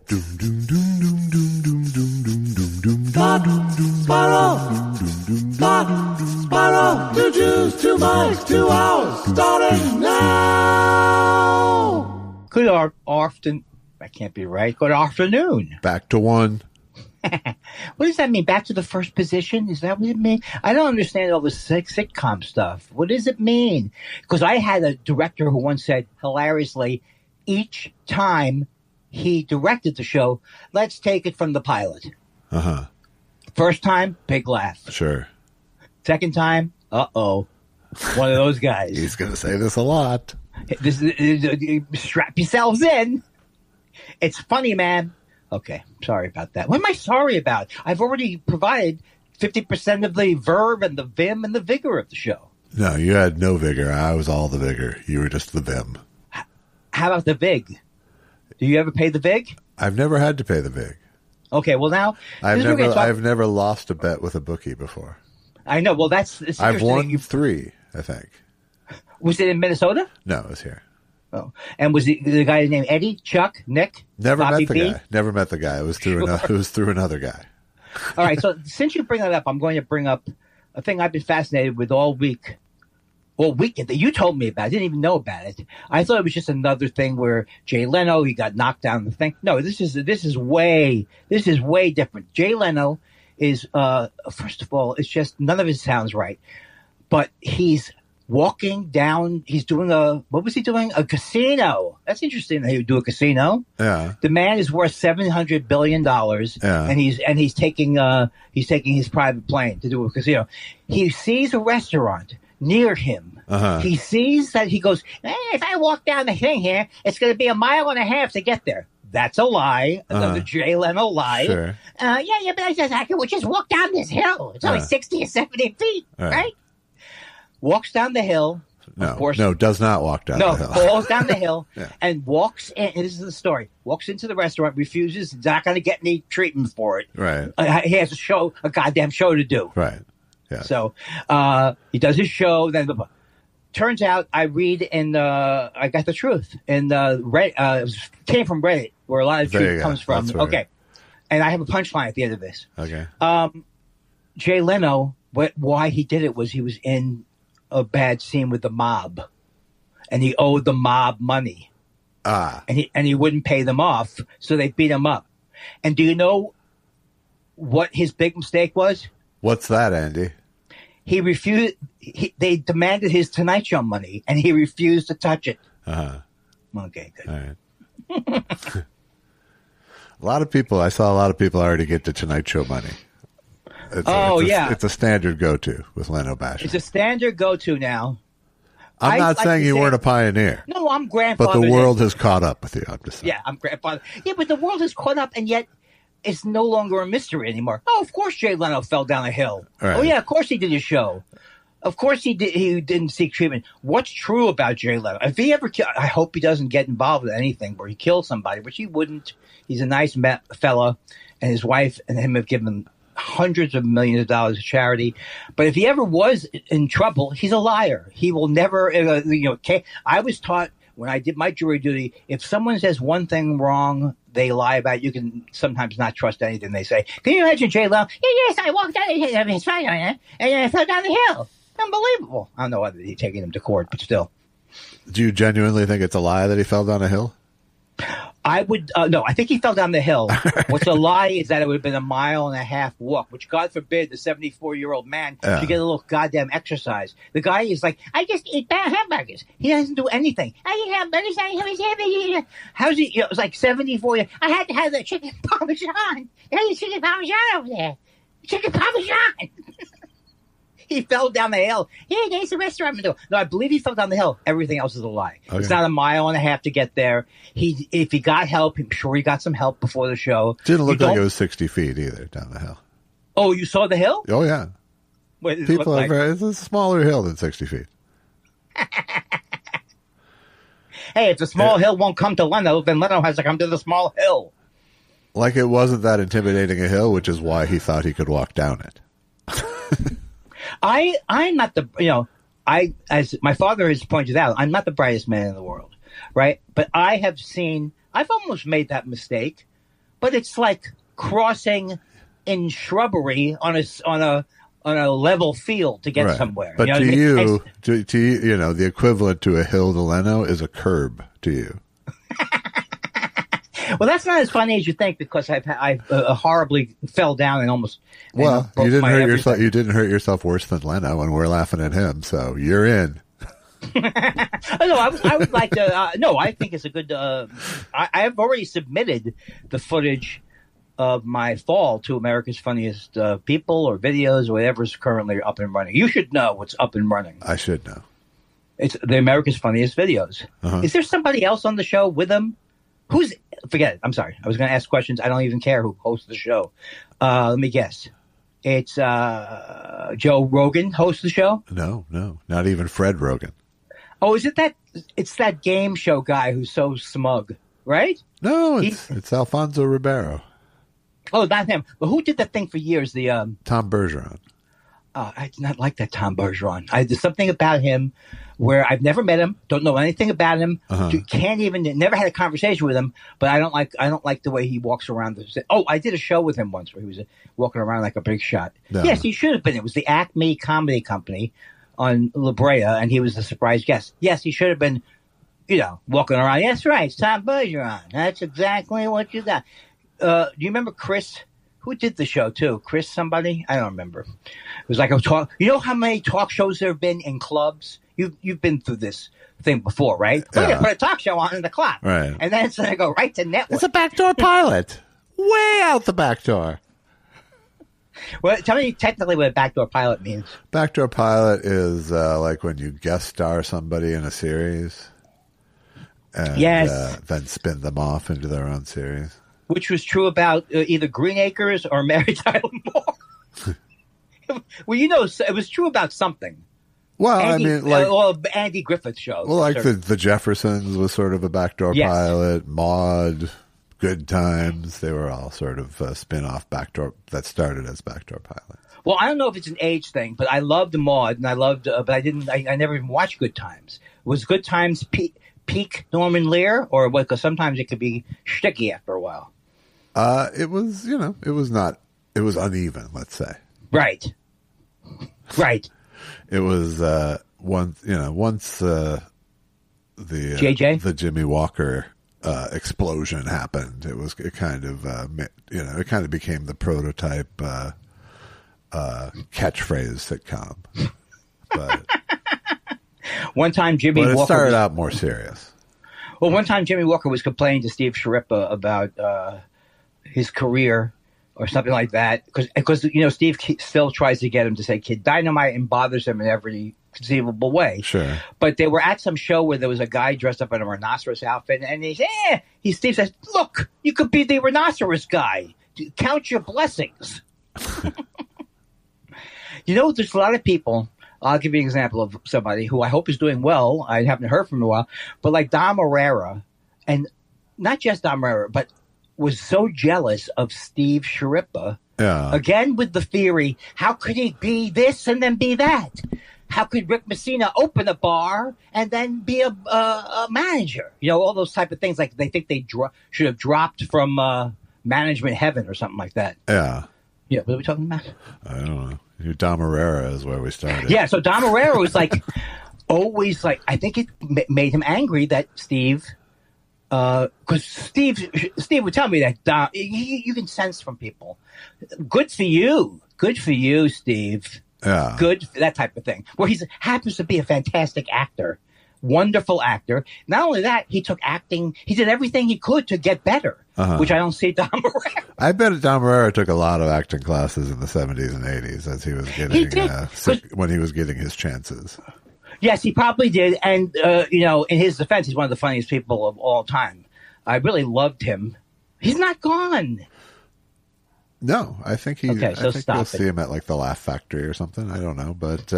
Spiral, 2 Jews, 2 mics, 2 hours, starting now. Good afternoon. That can't be right. Good afternoon. Back to one. What does that mean? Back to the first position? Is that what it means? I don't understand all this sitcom stuff. What does it mean? Because I had a director who once said, hilariously, each time he directed the show, let's take it from the pilot. Uh-huh. First time, big laugh. Sure. Second time, uh-oh. One of those guys. He's going to say this a lot. Strap yourselves in. It's funny, man. Okay, sorry about that. What am I sorry about? I've already provided 50% of the verb and the vim and the vigor of the show. No, you had no vigor. I was all the vigor. You were just the vim. How about the vig? Do you ever pay the vig? I've never had to pay the vig. Okay, well now... I've never lost a bet with a bookie before. I know, well that's... I've won 3, I think. Was it in Minnesota? No, it was here. Oh, and was the guy named Eddie, Chuck, Nick? Never Bobby met the B? guy. Never met the guy. It was through another guy. All right, so since you bring that up, I'm going to bring up a thing I've been fascinated with all weekend that you told me about. I didn't even know about it. I thought it was just another thing where Jay Leno, he got knocked down the thing. No, this is way different. Jay Leno is first of all, it's just none of it sounds right, but he's walking down. He's doing what was he doing? A casino. That's interesting that he would do a casino. Yeah. The man is worth $700 billion. Yeah. And he's taking his private plane to do a casino. He sees a restaurant near him. Uh-huh. He sees that he goes, if I walk down the thing here, it's going to be 1.5 miles to get there. That's a lie. Another Jay Leno lie. Sure. But I can just walk down this hill. It's only 60 or 70 feet, right? Walks down the hill. No, of course, does not walk down the hill. Falls down the hill Yeah. and walks in. And this is the story. Walks into the restaurant, refuses, not going to get any treatment for it. Right. He has a goddamn show to do. Right. Yeah. So he does his show. Then turns out I read in I Got the Truth in Reddit. It came from Reddit, where a lot of truth comes from. Okay. And I have a punchline at the end of this. Okay. Jay Leno, why he did it was he was in a bad scene with the mob, and he owed the mob money. And he wouldn't pay them off, so they beat him up. And do you know what his big mistake was? What's that, Andy? He refused. They demanded his Tonight Show money, and he refused to touch it. Uh-huh. Okay, good. All right. I saw a lot of people already get the Tonight Show money. It's a standard go-to with Leno bashing. It's a standard go-to now. I'm not saying you weren't a pioneer. No, I'm grandfather. But the world has caught up with you. I'm just saying. Yeah, I'm grandfather. Yeah, but the world has caught up, and yet it's no longer a mystery anymore. Oh, of course Jay Leno fell down a hill. Right. Oh, yeah, of course he did his show. Of course he did. He didn't seek treatment. What's true about Jay Leno? If he ever, I hope he doesn't get involved with anything where he kills somebody, which he wouldn't. He's a nice fella, and his wife and him have given hundreds of millions of dollars to charity. But if he ever was in trouble, he's a liar. He will never, I was taught when I did my jury duty, if someone says one thing wrong, they lie about it. You can sometimes not trust anything they say. Can you imagine Jay Leno? Yes, I walked down the hill, and I fell down the hill. Unbelievable. I don't know whether he's taking him to court, but still. Do you genuinely think it's a lie that he fell down a hill? I would no. I think he fell down the hill. What's a lie is that it would have been 1.5 mile walk, which God forbid the 74-year-old man should get a little goddamn exercise. The guy is like, I just eat hamburgers. He doesn't do anything. I eat hamburgers. How's he? It's like 74. I had to have the chicken parmesan. There's chicken parmesan over there. Chicken parmesan. He fell down the hill. Yeah, there's a restaurant. No, I believe he fell down the hill. Everything else is a lie. Okay. It's not 1.5 miles to get there. If he got help, I'm sure he got some help before the show. Didn't look like it was 60 feet either down the hill. Oh, you saw the hill? Oh, yeah. What does People are it's a smaller hill than 60 feet. Hey, if the small hill won't come to Leno, then Leno has to come to the small hill. Like it wasn't that intimidating a hill, which is why he thought he could walk down it. I'm not as my father has pointed out, I'm not the brightest man in the world, right? But I've almost made that mistake but it's like crossing in shrubbery on a level field to get somewhere. But to you, the equivalent to a hill to Leno is a curb to you. Well, that's not as funny as you think, because I horribly fell down and almost. Well, you didn't hurt yourself. You didn't hurt yourself worse than Leno, and we're laughing at him. So you're in. I would like to. No, I think it's a good. I've already submitted the footage of my fall to America's Funniest People or videos or whatever's currently up and running. You should know what's up and running. I should know. It's the America's Funniest Videos. Uh-huh. Is there somebody else on the show with them? Forget it. I'm sorry. I was going to ask questions. I don't even care who hosts the show. Let me guess. It's Joe Rogan hosts the show? No. Not even Fred Rogan. Oh, is it that? It's that game show guy who's so smug, right? No, it's Alfonso Ribeiro. Oh, not him. But who did that thing for years? The Tom Bergeron. I did not like that Tom Bergeron. There's something about him where I've never met him, don't know anything about him, never had a conversation with him. But I don't like the way he walks around. I did a show with him once where he was walking around like a big shot. No. Yes, he should have been. It was the Acme Comedy Company on La Brea, and he was the surprise guest. Yes, he should have been, walking around. That's right, it's Tom Bergeron. That's exactly what you got. Do you remember Chris? Who did the show too? Chris somebody? I don't remember. It was like a talk. You know how many talk shows there have been in clubs? You've been through this thing before, right? We're going to put a talk show on in the club. Right. And then it's going to go right to network. It's a backdoor pilot. Way out the back door. Well, tell me technically what a backdoor pilot means. Backdoor pilot is like when you guest star somebody in a series and then spin them off into their own series. Which was true about either Green Acres or Mary Tyler Moore. Well, it was true about something. Well, Andy Griffith show. Well, like the Jeffersons was sort of a backdoor pilot. Maude, Good Times, they were all sort of spin-off backdoor that started as backdoor pilots. Well, I don't know if it's an age thing, but I loved Maude, and I loved, but I didn't. I never even watched Good Times. Was Good Times peak Norman Lear, or what? Because sometimes it could be shticky after a while. It was, it was uneven, let's say. Right. It was once the JJ? The Jimmy Walker explosion happened. It kind of became the prototype catchphrase sitcom. But one time Jimmy Walker started out more serious. Well, one time Jimmy Walker was complaining to Steve Sharippa about his career or something like that, because Steve still tries to get him to say Kid Dynamite and bothers him in every conceivable way. Sure. But they were at some show where there was a guy dressed up in a rheinoceros outfit, and Steve says, "Look, you could be the rhinoceros guy. Count your blessings." There's a lot of people. I'll give you an example of somebody who I hope is doing well. I haven't heard from him in a while, but like Dom Herrera, and not just Dom Herrera, but was so jealous of Steve Sharippa. Yeah. Again, with the theory, how could he be this and then be that? How could Rick Messina open a bar and then be a manager? All those type of things. Like they think they should have dropped from management heaven or something like that. Yeah. Yeah. What are we talking about? I don't know. Dom Herrera is where we started. Yeah. So Dom Herrera was always I think it made him angry that Steve. Because Steve would tell me that you can sense from people. Good for you, Steve. Yeah, good, that type of thing. Where he happens to be a fantastic actor, wonderful actor. Not only that, he took acting. He did everything he could to get better, which I don't see Dom Herrera. I bet Dom Herrera took a lot of acting classes in the 70s and 80s as he was getting when he was getting his chances. Yes, he probably did. And, in his defense, he's one of the funniest people of all time. I really loved him. He's not gone. No, I think Okay, so stop you'll it. see him at like the Laugh Factory or something. I don't know, but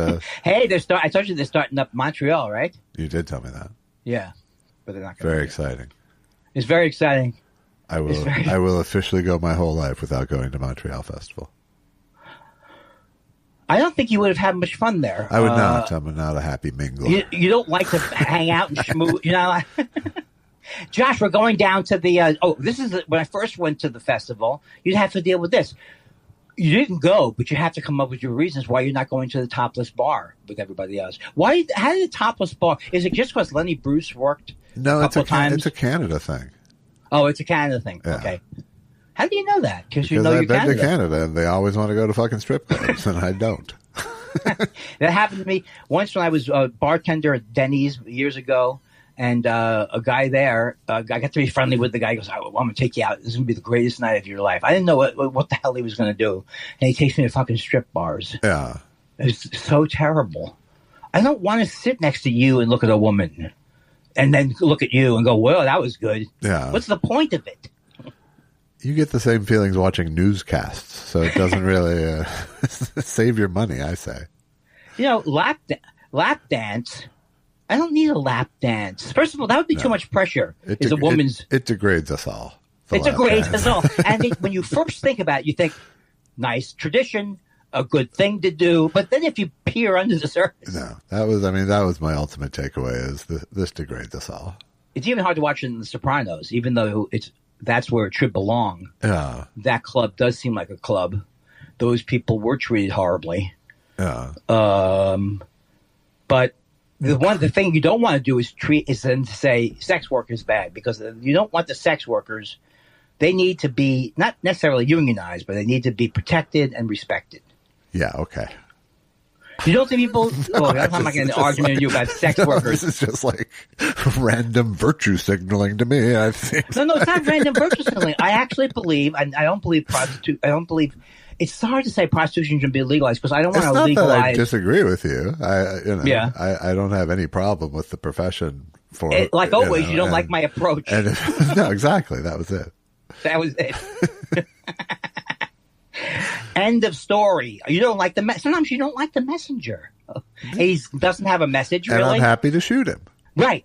hey, I told you they're starting up Montreal, right? You did tell me that. Yeah, but they're not. Very exciting. It's very exciting. I will officially go my whole life without going to Montreal Festival. I don't think you would have had much fun there. I would not. I'm not a happy mingler. You don't like to hang out and schmooze. Josh, we're going down to the. This is when I first went to the festival. You'd have to deal with this. You didn't go, but you have to come up with your reasons why you're not going to the topless bar with everybody else. Why? How did the topless bar? Is it just because Lenny Bruce worked? No, it's a Canada thing. Oh, it's a Canada thing. Yeah. Okay. How do you know that? Because you know I've been to Canada, and they always want to go to fucking strip clubs, and I don't. That happened to me once when I was a bartender at Denny's years ago. And a guy there, I got to be friendly with the guy. He goes, I'm going to take you out. This is going to be the greatest night of your life. I didn't know what the hell he was going to do. And he takes me to fucking strip bars. Yeah. It's so terrible. I don't want to sit next to you and look at a woman and then look at you and go, well, that was good. Yeah. What's the point of it? You get the same feelings watching newscasts, so it doesn't really save your money, I say. You know, lap dance... I don't need a lap dance. First of all, that would be too much pressure. It degrades us all. It degrades us all. And when you first think about it, you think, nice tradition, a good thing to do. But then if you peer under the surface. No, that was my ultimate takeaway is this degrades us all. It's even hard to watch in The Sopranos, even though that's where it should belong. Yeah. That club does seem like a club. Those people were treated horribly. Yeah. But the thing you don't want to do is then to say sex work is bad, because you don't want the sex workers. They need to be not necessarily unionized, but they need to be protected and respected. Yeah. Okay. You don't think people? I'm not getting an argument with you about sex workers. This is just like random virtue signaling to me. I think. No, it's not random virtue signaling. I actually believe, and I don't believe I don't believe. It's hard to say prostitution should be legalized because I don't want to legalize. That I disagree with you. I don't have any problem with the profession for it. Like always, you don't like my approach. No, exactly. That was it. That was it. End of story. You don't like sometimes you don't like the messenger. He doesn't have a message, really. And I'm happy to shoot him. Right.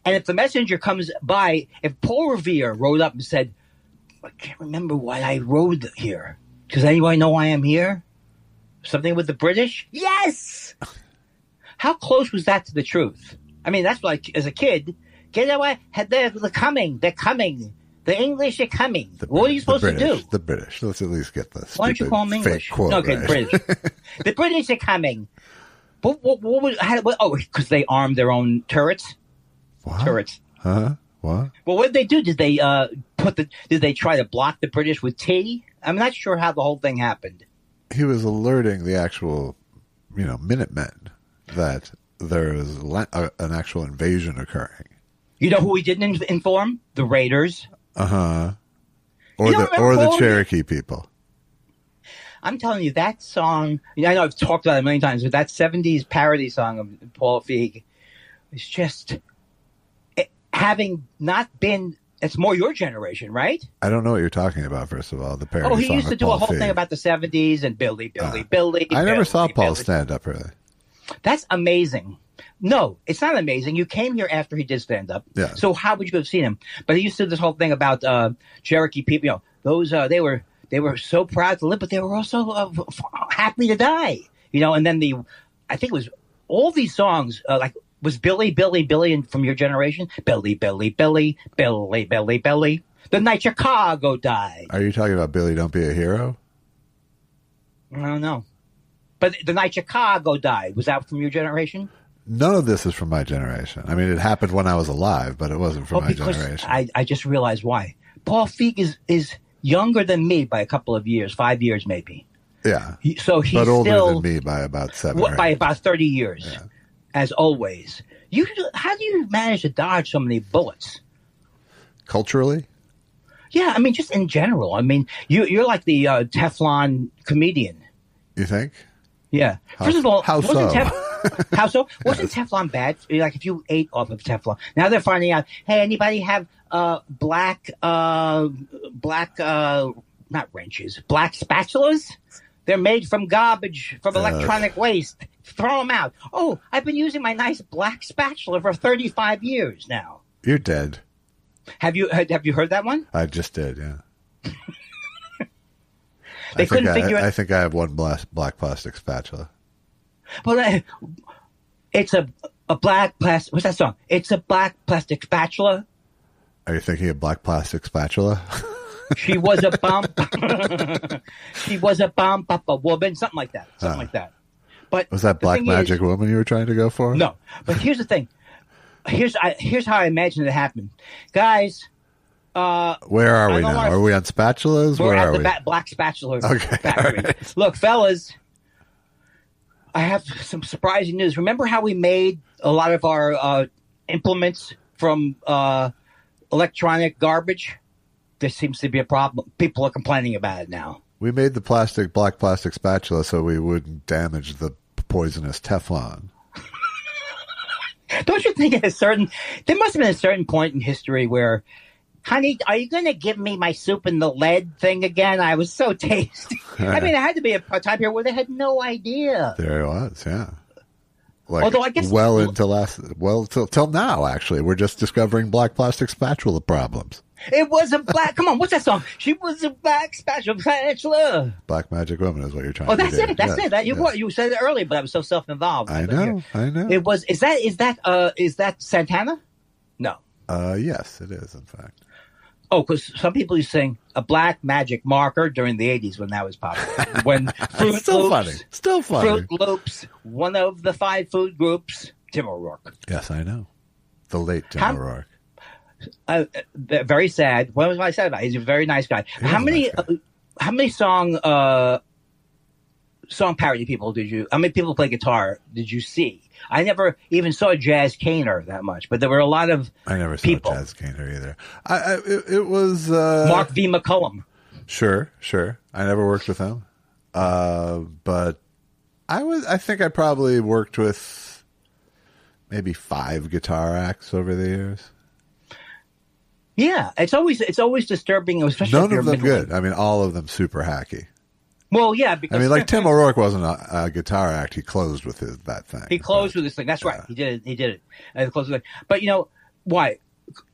And if the messenger comes by, if Paul Revere rode up and said, I can't remember why I rode here. Does anybody know why I'm here? Something with the British? Yes! How close was that to the truth? I mean, that's like, as a kid, get away. They're coming. They're coming. The English are coming. What are you supposed to do? The British. Let's at least get this. Why don't you call them English? Quote, okay, right? British. The British are coming. Because they armed their own turrets? What? Turrets. Huh? What? Well, what did they do? Did they did they try to block the British with tea? I'm not sure how the whole thing happened. He was alerting the actual, Minutemen that there is an actual invasion occurring. You know who he didn't inform? The Raiders. Uh-huh. Or the Cherokee people. I'm telling you, that song, I know I've talked about it many times, but that 70s parody song of Paul Feig is just having not been. It's more your generation, right? I don't know what you're talking about, first of all. The parody song. He used to do a whole thing about the 70s and Billy. I never saw Paul stand up, really. That's amazing. No, it's not amazing. You came here after he did stand up. Yeah. So how would you have seen him? But he used to do this whole thing about Cherokee people. Those they were so proud to live, but they were also happy to die. And then I think it was all these songs was Billy and from your generation? Billy. The night Chicago died. Are you talking about Billy Don't Be a Hero? I don't know. But the night Chicago died, was that from your generation? None of this is from my generation. I mean, it happened when I was alive, but it wasn't from my generation. I just realized why. Paul Feig is younger than me by a couple of years, 5 years maybe. Yeah. So he's but older still, than me by about 7 or 8. By about 30 years. Yeah. As always. How do you manage to dodge so many bullets? Culturally? Yeah, I mean, just in general. I mean, you're like the Teflon comedian. You think? Yeah. First of all, how so? How so? Wasn't Teflon bad? Like if you ate off of Teflon. Now they're finding out, hey, anybody have black not wrenches, black spatulas? They're made from garbage, from electronic waste. Throw them out. Oh, I've been using my nice black spatula for 35 years now. You're dead. Have you heard that one? I just did, yeah. They couldn't figure it. I think I have one black plastic spatula. Well, it's a black plastic. What's that song? It's a black plastic spatula. Are you thinking of Black Plastic Spatula? She was a bump. She was a bump up a woman, something like that. Something like that. But was that Black Magic Woman you were trying to go for? No. But here's the thing. Here's how I imagine it happened. Guys, where are we now? Are we on spatulas? We're Where at are the we? Black Spatula Okay, Factory. Right. Look, fellas, I have some surprising news. Remember how we made a lot of our implements from electronic garbage? There seems to be a problem. People are complaining about it now. We made the black plastic spatula so we wouldn't damage the poisonous Teflon. Don't you think there must have been a certain point in history where, honey, are you going to give me my soup in the lead thing again? I was so tasty. I mean, there had to be a time here where they had no idea. There it was, yeah. Like, although I guess till now, actually, we're just discovering black plastic spatula problems. It was a black. Come on, what's that song? She was a black spatula. Black Magic Woman is what you're trying to do. Oh, that's it. That's it. You said it earlier, but I was so self-involved. I know. It was. Is that Santana? No. Yes, it is. In fact. Oh, because some people used to sing a black magic marker during the 80s when that was popular. When Fruit Loops, Still funny. Fruit Loops, one of the 5 food groups, Tim O'Rourke. Yes, I know. The late Tim O'Rourke. Very sad. What was I said about? He's a very nice guy. How many song parody people how many people play guitar did you see? I never even saw Jazz Kaner that much, but there were a lot of I never saw people. Jazz Kaner either. It was Mark V. McCullum. Sure. I never worked with him, but I think I probably worked with maybe 5 guitar acts over the years. Yeah, it's always disturbing, especially none of them good. I mean, all of them super hacky. Well, yeah, because I mean, like Tim O'Rourke wasn't a guitar act; he closed with that thing. He closed with this thing. That's right. He did it. And closed with it. But you know why?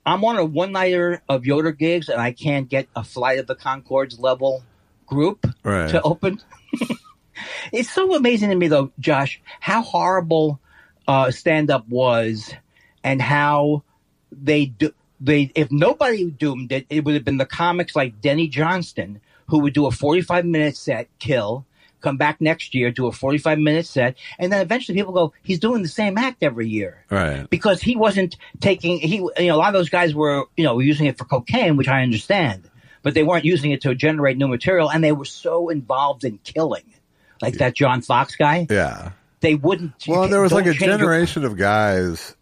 I'm on a one-nighter of Yoder gigs, and I can't get a Flight of the Conchords level group to open. It's so amazing to me, though, Josh, how horrible stand-up was, and how if nobody doomed it, it would have been the comics like Denny Johnston, who would do a 45-minute set, kill, come back next year, do a 45-minute set, and then eventually people go, he's doing the same act every year. Right. Because he wasn't a lot of those guys were using it for cocaine, which I understand, but they weren't using it to generate new material, and they were so involved in killing. Like that John Fox guy. Yeah. They wouldn't. Well, there was like a generation of guys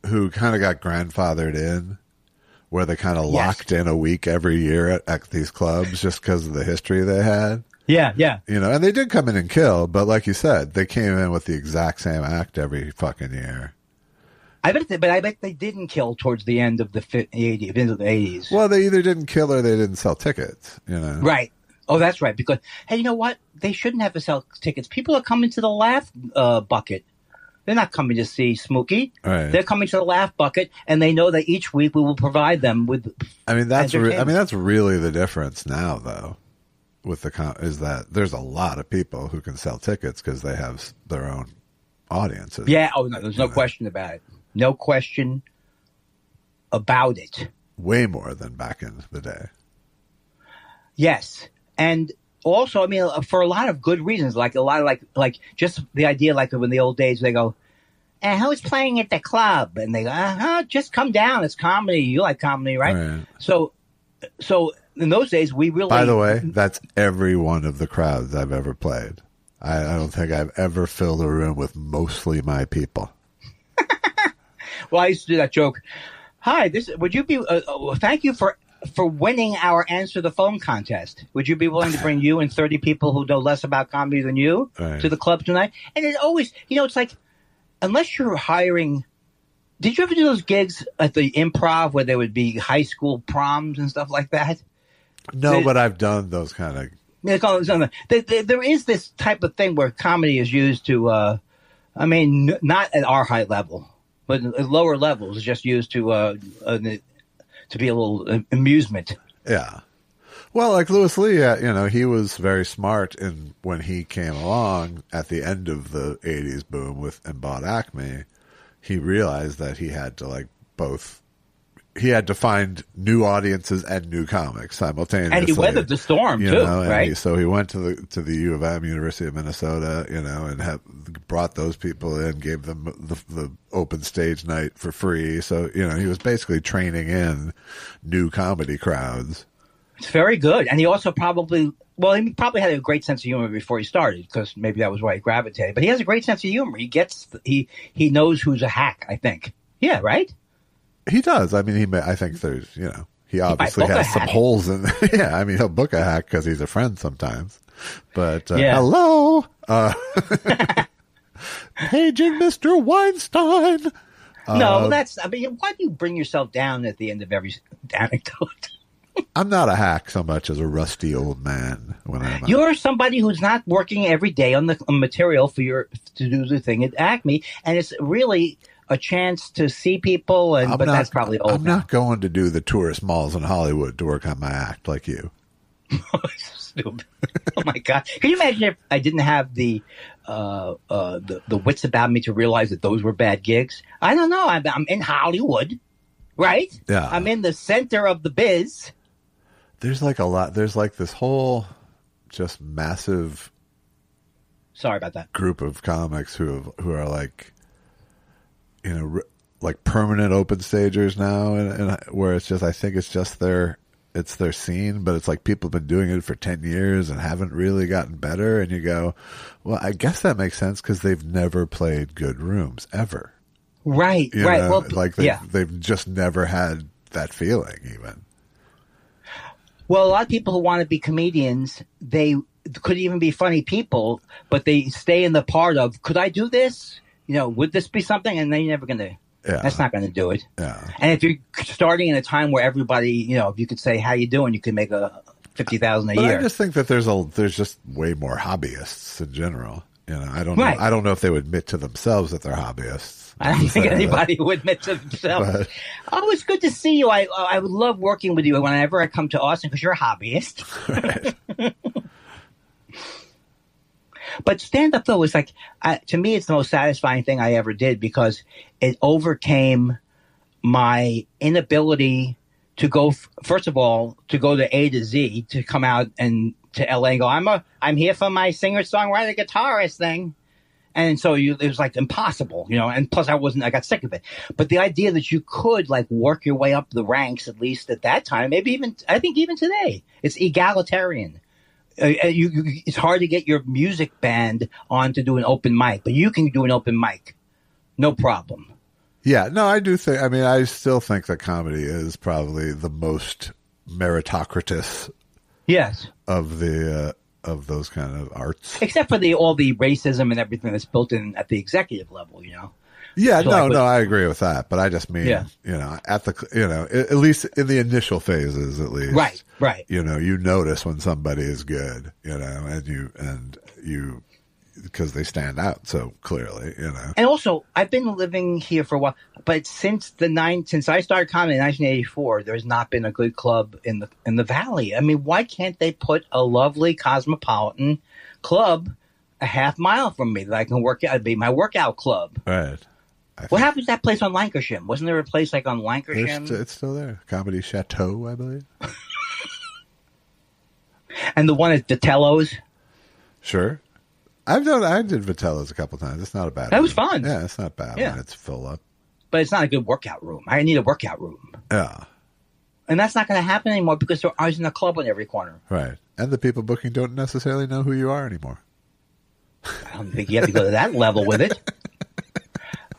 who kind of got grandfathered in, where they kind of locked in a week every year at these clubs just because of the history they had. Yeah. And they did come in and kill, but like you said, they came in with the exact same act every fucking year. I bet they didn't kill towards the end of the 80s. Well, they either didn't kill or they didn't sell tickets, Right. Oh, that's right. Because, hey, you know what? They shouldn't have to sell tickets. People are coming to the laugh bucket. They're not coming to see Smokey. Right. They're coming to the laugh bucket, and they know that each week we will provide them with. That's really the difference now, though. With is that there's a lot of people who can sell tickets because they have their own audiences. Yeah. Oh no, there's no question about it. No question about it. Way more than back in the day. Yes, and. Also, I mean, for a lot of good reasons, like a lot of like just the idea, like in the old days, they go, who's playing at the club? And they go, just come down. It's comedy. You like comedy, right? So in those days, we really. By the way, that's every one of the crowds I've ever played. I don't think I've ever filled a room with mostly my people. Well, I used to do that joke. Hi, would you be? Thank you for winning our Answer the Phone contest. Would you be willing to bring you and 30 people who know less about comedy than you to the club tonight? And it always, it's like, unless you're hiring, did you ever do those gigs at the Improv where there would be high school proms and stuff like that? No, but I've done those kind of. There is this type of thing where comedy is used to, not at our high level, but at lower levels, just used to be a little amusement. Yeah. Well, like Louis Lee, he was very smart when he came along at the end of the 80s boom and bought Acme. He realized that he had to both he had to find new audiences and new comics simultaneously. And he weathered the storm too, right? So he went to the U of M, University of Minnesota, and brought those people in, gave them the open stage night for free. So he was basically training in new comedy crowds. It's very good, and he also he probably had a great sense of humor before he started, because maybe that was why he gravitated. But he has a great sense of humor. He knows who's a hack, I think. Yeah, right. He does. I mean, I think there's, he obviously has some holes in. Yeah, I mean, he'll book a hack because he's a friend sometimes. But hello, paging Mr. Weinstein. No, why do you bring yourself down at the end of every anecdote? I'm not a hack so much as a rusty old man. You're somebody who's not working every day on the material to do the thing at Acme, and it's really a chance to see people, but that's probably old. I'm not going to do the tourist malls in Hollywood to work on my act like you. Stupid. Oh my God! Can you imagine if I didn't have the wits about me to realize that those were bad gigs? I don't know. I'm in Hollywood, right? Yeah. I'm in the center of the biz. There's like a lot. There's like this whole just massive. Sorry about that. Group of comics who are like. Like permanent open stagers now, and where it's just, I think it's just their scene, but it's like people have been doing it for 10 years and haven't really gotten better. And you go, well, I guess that makes sense because they've never played good rooms ever. Right, right. Well, like they've just never had that feeling even. Well, a lot of people who want to be comedians, they could even be funny people, but they stay in the part of, could I do this? Would this be something? And then you're never going to, that's not going to do it. Yeah. And if you're starting in a time where everybody, if you could say, how you doing? You could make $50,000 a year. I just think that there's just way more hobbyists in general. I don't know if they would admit to themselves that they're hobbyists. I don't think anybody would admit to themselves. It's good to see you. I would love working with you whenever I come to Austin because you're a hobbyist. Right. But stand-up, though, is like, to me, it's the most satisfying thing I ever did because it overcame my inability to go, first of all, to go to A to Z, to come out and to LA and go, I'm here for my singer-songwriter guitarist thing. And so it was like impossible, and plus I got sick of it. But the idea that you could like work your way up the ranks, at least at that time, I think even today, it's egalitarian. It's hard to get your music band on to do an open mic, but you can do an open mic. No problem. Yeah, no, I do think, I still think that comedy is probably the most meritocratic of those kind of arts. Except for all the racism and everything that's built in at the executive level, Yeah, so I agree with that, but I just mean, at least in the initial phases, at least, right. You notice when somebody is good, and you because they stand out so clearly, And also, I've been living here for a while, but since I started comedy in 1984, there's not been a good club in the Valley. Why can't they put a lovely cosmopolitan club a half mile from me that I can work out? It'd be my workout club, right? What happened to that place on Lancashire? Wasn't there a place like on Lancashire? It's still there. Comedy Chateau, I believe. And the one at Vitello's? Sure. I did Vitello's a couple times. It's not a bad That was fun. Yeah, it's not bad when it's full up. But it's not a good workout room. I need a workout room. Yeah. And that's not going to happen anymore because there isn't a club on every corner. Right. And the people booking don't necessarily know who you are anymore. I don't think you have to go to that level with it.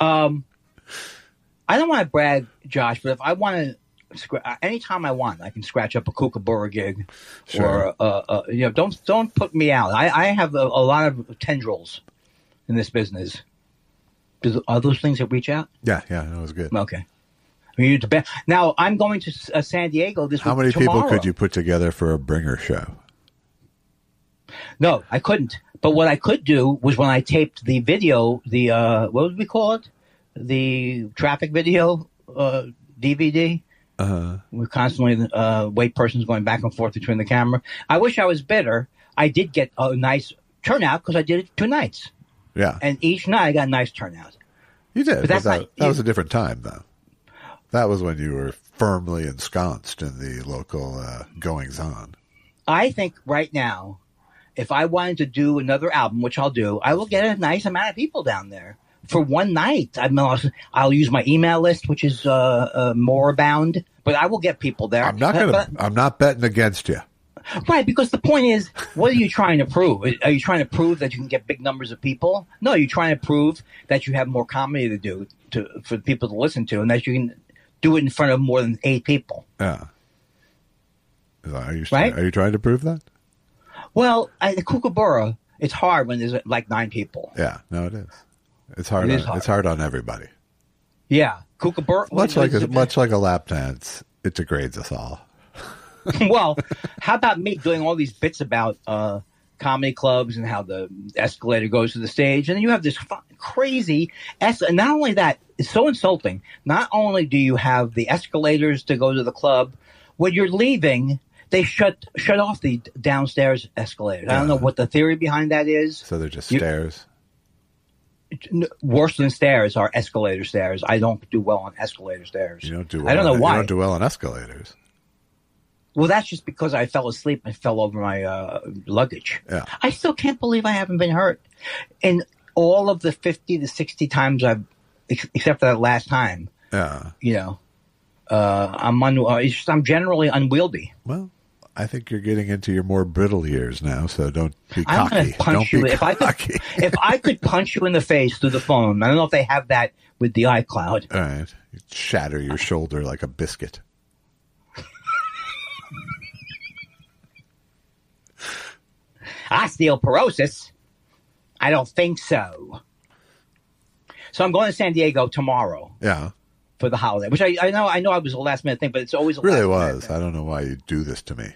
I don't want to brag, Josh, but if I want to, anytime I want, I can scratch up a Kookaburra gig, sure. Or don't put me out. I have a lot of tendrils in this business. Are those things that reach out? Yeah, that was good. Okay. Now I'm going to San Diego this week. How many tomorrow. people could you put together for a bringer show? No, I couldn't. But what I could do was when I taped the video, what would we call it? The traffic video DVD. We're constantly wait persons going back and forth between the camera. I wish I was bitter. I did get a nice turnout because I did it 2 nights. Yeah. And each night I got a nice turnout. You did. But that was a different time, though. That was when you were firmly ensconced in the local goings-on. I think right now, if I wanted to do another album, which I'll do, I will get a nice amount of people down there for one night. I'll use my email list, which is more abound, but I will get people there. I'm not betting against you. Right, because the point is, what are you trying to prove? Are you trying to prove that you can get big numbers of people? No, you're trying to prove that you have more comedy to do for people to listen to, and that you can do it in front of more than 8 people. Yeah. Are you trying to prove that? Well, the Kookaburra, it's hard when there's like 9 people. Yeah, no, it is. It's hard. It's hard on everybody. Yeah, Kookaburra. Much like a lap dance, it degrades us all. Well, how about me doing all these bits about comedy clubs and how the escalator goes to the stage, and then you have this crazy and not only that, it's so insulting. Not only do you have the escalators to go to the club, when you're leaving, they shut off the downstairs escalators. I don't know what the theory behind that is. So they're just stairs. Worse than stairs are escalator stairs. I don't do well on escalator stairs. You don't do well. I don't know why. You don't do well on escalators. Well, that's just because I fell asleep and fell over my luggage. Yeah. I still can't believe I haven't been hurt. In all of the 50 to 60 times except for that last time. Yeah. I'm generally unwieldy. Well, I think you're getting into your more brittle years now, so don't be cocky. I'm going to punch you. If I could punch you in the face through the phone, I don't know if they have that with the iCloud. All right. You'd shatter your shoulder like a biscuit. Osteoporosis? I don't think so. So I'm going to San Diego tomorrow. Yeah. For the holiday, which I know I was a last minute thing, but it's always a really was. I don't know why you do this to me.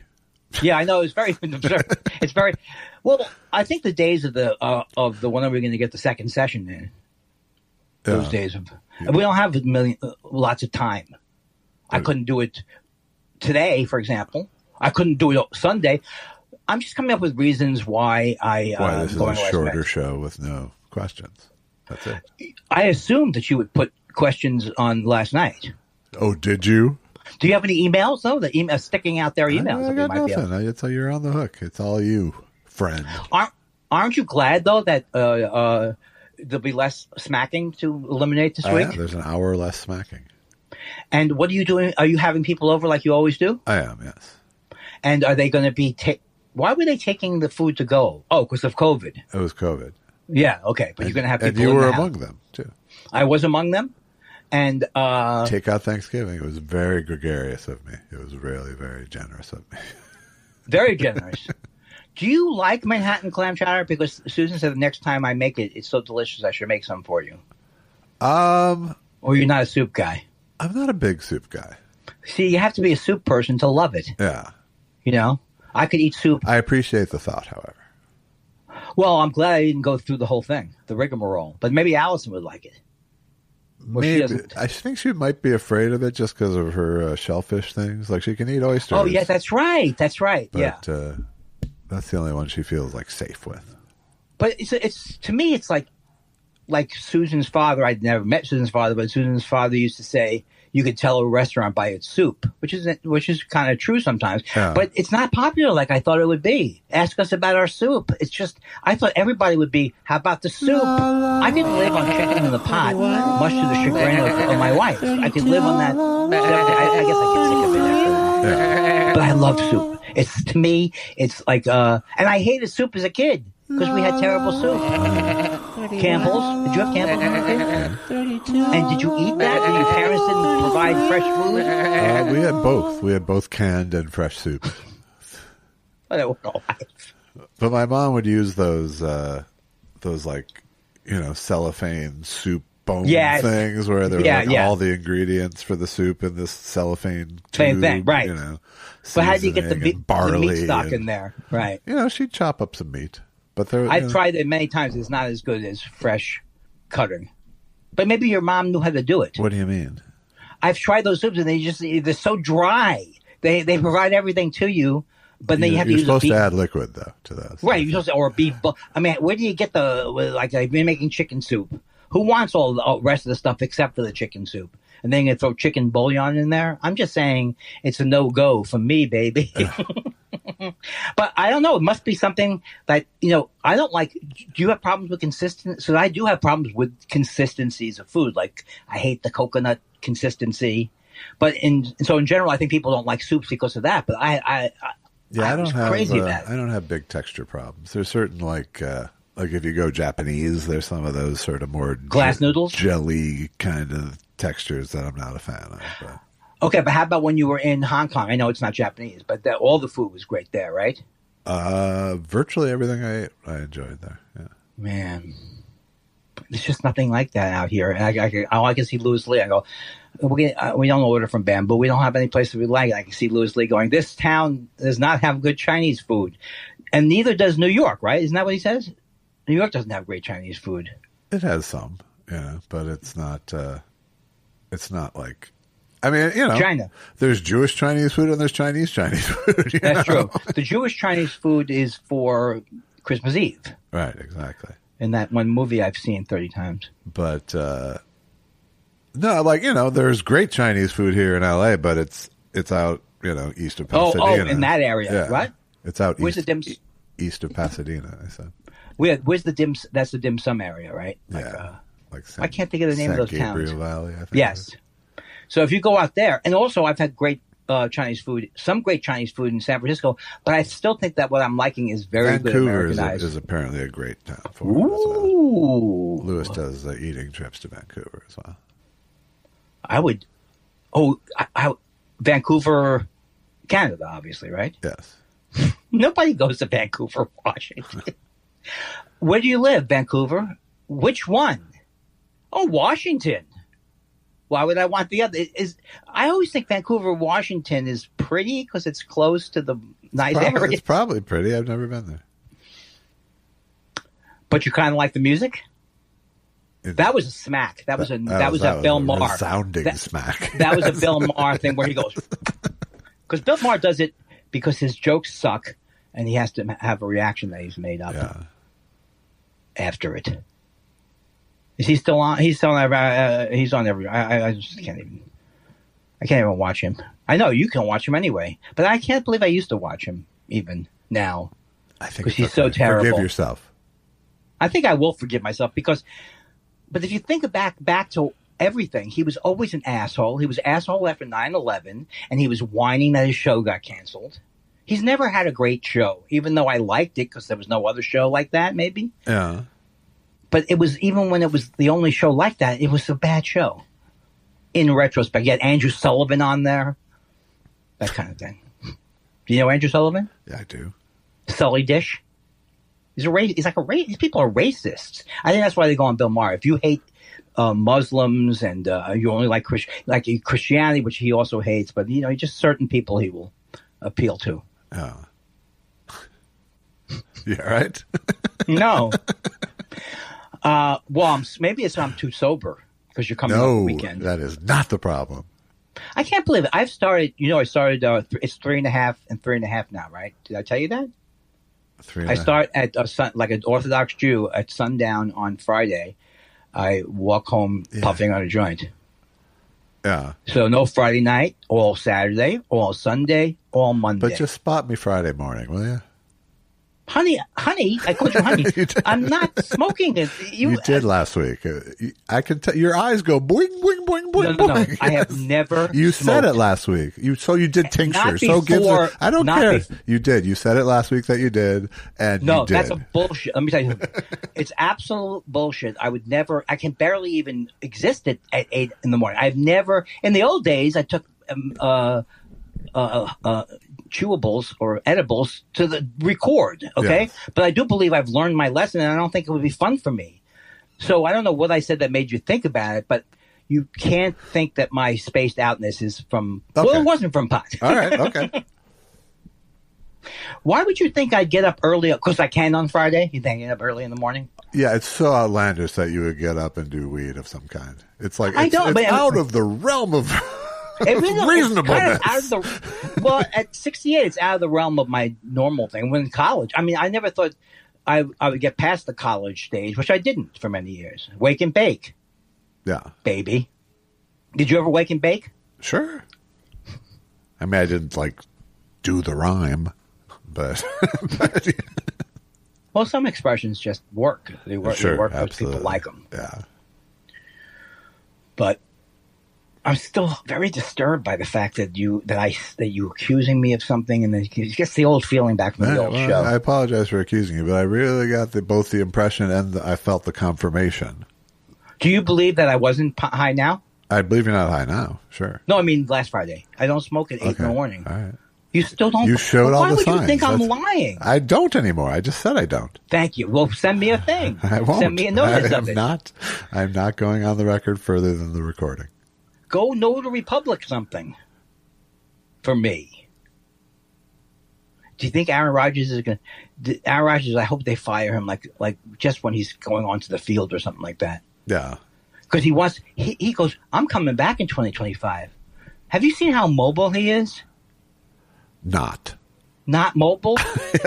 Yeah, I know it's very. It's very. Well, I think the days of the when are we going to get the second session in? Those days we don't have lots of time. I couldn't do it today, for example. I couldn't do it Sunday. I'm just coming up with reasons why this is a shorter show with no questions. That's it. I assumed that you would put questions on last night. Oh, did you? Do you have any emails, though? The email sticking out there emails. I got nothing. That's how you're on the hook. It's all you, friend. Aren't you glad, though, that there'll be less smacking to eliminate this week? Yeah, there's an hour less smacking. And what are you doing? Are you having people over like you always do? I am, yes. And are they going to be... Why were they taking the food to go? Oh, because of COVID. It was COVID. Yeah, okay. But you're going to have people and you were among them, too. I was among them. And take out Thanksgiving. It was very gregarious of me. It was really very generous of me. Very generous. Do you like Manhattan clam chowder? Because Susan said the next time I make it, it's so delicious I should make some for you. Or you're not a soup guy? I'm not a big soup guy. See, you have to be a soup person to love it. Yeah. You know? I could eat soup. I appreciate the thought, however. Well, I'm glad I didn't go through the whole thing, the rigmarole. But maybe Allison would like it. Maybe. I think she might be afraid of it just because of her shellfish things. Like, she can eat oysters. Oh, yeah, that's right. That's right. But, yeah. That's the only one she feels like safe with. But it's to me, it's like Susan's father. I'd never met Susan's father, but Susan's father used to say, you could tell a restaurant by its soup, which is kind of true sometimes. Yeah. But it's not popular like I thought it would be. Ask us about our soup. It's just, I thought everybody would be, how about the soup? I could live on chicken in the pot, much to the chagrin of my wife. I could live on that. I guess I get sick of it after that. But I love soup. It's, to me, it's like, and I hated soup as a kid. Because we had terrible soup. Campbell's. Did you have Campbell's when you were a kid? And did you eat that? And your parents didn't provide fresh food? We had both. We had both canned and fresh soup. But my mom would use those like, cellophane soup bone things where there were all the ingredients for the soup in this cellophane tube. Same thing, right. But how do you get the meat stock in there? Right. She'd chop up some meat. But I've tried it many times. It's not as good as fresh cutting. But maybe your mom knew how to do it. What do you mean? I've tried those soups, and they're so dry. They provide everything to you, but then you have to use You're supposed to add liquid, though, to those. Right. You're supposed to, or beef. I mean, where do you get I've been making chicken soup. Who wants all the rest of the stuff except for the chicken soup? and then you throw chicken bouillon in there. I'm just saying it's a no-go for me, baby. But I don't know. It must be something that, I don't like. Do you have problems with consistency? So I do have problems with consistencies of food. Like, I hate the coconut consistency. But in general, I think people don't like soups because of that. But I don't have big texture problems. There's certain like if you go Japanese, there's some of those sort of more glass noodles, jelly kind of textures that I'm not a fan of. But. Okay, but how about when you were in Hong Kong? I know it's not Japanese, but all the food was great there, right? Virtually everything I ate, I enjoyed there. Yeah. Man, there's just nothing like that out here. And I can see Louis Lee. I go, we don't order from Bamboo. We don't have any place that we like. I can see Louis Lee going, this town does not have good Chinese food. And neither does New York, right? Isn't that what he says? New York doesn't have great Chinese food. It has some, but it's not like... I mean, China. There's Jewish Chinese food and there's Chinese food. That's true. The Jewish Chinese food is for Christmas Eve. Right, exactly. In that one movie I've seen 30 times. But, no, there's great Chinese food here in L.A., but it's out, east of Pasadena. Oh, in that area, right? It's out east of Pasadena, I said. Where's the dim? That's the dim sum area, right? I can't think of the name of those towns. Valley, I think. Yes. So if you go out there, and also I've had great Chinese food, some great Chinese food in San Francisco, but I still think that what I'm liking is very good Americanized. Vancouver is apparently a great town for it as well. Lewis does eating trips to Vancouver as well. I would. Vancouver, Canada, obviously, right? Yes. Nobody goes to Vancouver, Washington. Where do you live, Vancouver? Which one? Oh, Washington. Why would I want the other? I always think Vancouver, Washington is pretty because it's close to the nice area. It's probably pretty. I've never been there. But you kind of like the music? That was a smack. That was a Bill Maher. Resounding smack. That was a Bill Maher thing where he goes... Because Bill Maher does it because his jokes suck and he has to have a reaction that he's made up after it. Is he still on? He's still on. He's on every. I just can't even. I can't even watch him. I know you can watch him anyway, but I can't believe I used to watch him even now. I think because he's so terrible. Forgive yourself. I think I will forgive myself because. But if you think back to everything, he was always an asshole. He was an asshole after 9/11, and he was whining that his show got canceled. He's never had a great show, even though I liked it because there was no other show like that. Maybe. Yeah. But it was, even when it was the only show like that, it was a bad show. In retrospect, you had Andrew Sullivan on there. That kind of thing. Do you know Andrew Sullivan? Yeah, I do. Sully Dish. He's like a racist. These people are racists. I think that's why they go on Bill Maher. If you hate Muslims and you only like Christianity, which he also hates, but just certain people he will appeal to. Oh. Yeah, right? No. Well, maybe I'm too sober because you're coming on the weekend. That is not the problem. I can't believe it. I've started, I started, it's 3.5 and 3.5 now, right? Did I tell you that? 3.5. I start at like an Orthodox Jew at sundown on Friday. I walk home puffing on a joint. Yeah. So no Friday night, all Saturday, all Sunday, all Monday. But just spot me Friday morning, will you? Honey, I called you honey. I'm not smoking it. You did last week. I can tell your eyes go boing, boing, boing, boing, boing. No. I have never You smoked. said it last week. You did tincture. I don't care. You did. You said it last week that you did, and you did. That's a bullshit. Let me tell you, it's absolute bullshit. I can barely even exist at 8 in the morning. I've never, in the old days, I took chewables or edibles to the record, okay? Yes. But I do believe I've learned my lesson, and I don't think it would be fun for me. So I don't know what I said that made you think about it, but you can't think that my spaced outness is from... Okay. Well, it wasn't from pot. All right, okay. Why would you think I'd get up early? Because I can on Friday? You think I get up early in the morning? Yeah, it's so outlandish that you would get up and do weed of some kind. It's like, it's out of the realm of... reasonableness. Well, at 68, it's out of the realm of my normal thing. When in college, I mean, I never thought I would get past the college stage, which I didn't for many years. Wake and bake. Yeah. Baby. Did you ever wake and bake? Sure. I mean, I didn't like do the rhyme, but well, some expressions just work. They work. Sure, they work because absolutely. people like them. Yeah. But I'm still very disturbed by the fact that you accusing me of something, and then it gets the old feeling back from the old show. I apologize for accusing you, but I really got both the impression and I felt the confirmation. Do you believe that I wasn't high now? I believe you're not high now. Sure. No, I mean last Friday. I don't smoke at 8 in the morning. All right. You still don't? You showed all the signs. Why would you think I'm lying? I don't anymore. I just said I don't. Thank you. Well, send me a thing. I won't. Send me a notice of it. I'm not going on the record further than the recording. Go Notary Public something for me. Do you think Aaron Rodgers is going to... Aaron Rodgers, I hope they fire him like just when he's going onto the field or something like that. Yeah. Because he wants... He goes, I'm coming back in 2025. Have you seen how mobile he is? Not mobile?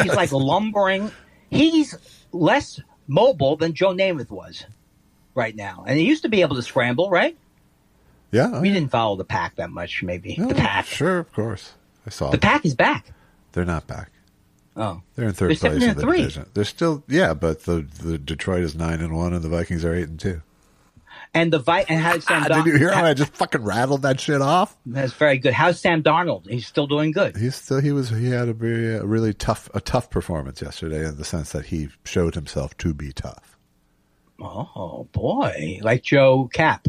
He's like lumbering. He's less mobile than Joe Namath was right now. And he used to be able to scramble, right? Yeah. We didn't follow the Pack that much, maybe. No, the Pack. Sure, of course. I saw The Pack is back. They're not back. Oh. They're in third They're place in the 7-3. division. They're still, yeah, but the Detroit is 9-1 and the Vikings are 8-2. And how's Sam Darnold? Did you hear how I just fucking rattled that shit off? That's very good. How's Sam Darnold? He's still doing good. He had a really tough performance yesterday in the sense that he showed himself to be tough. Oh boy, like Joe Cap.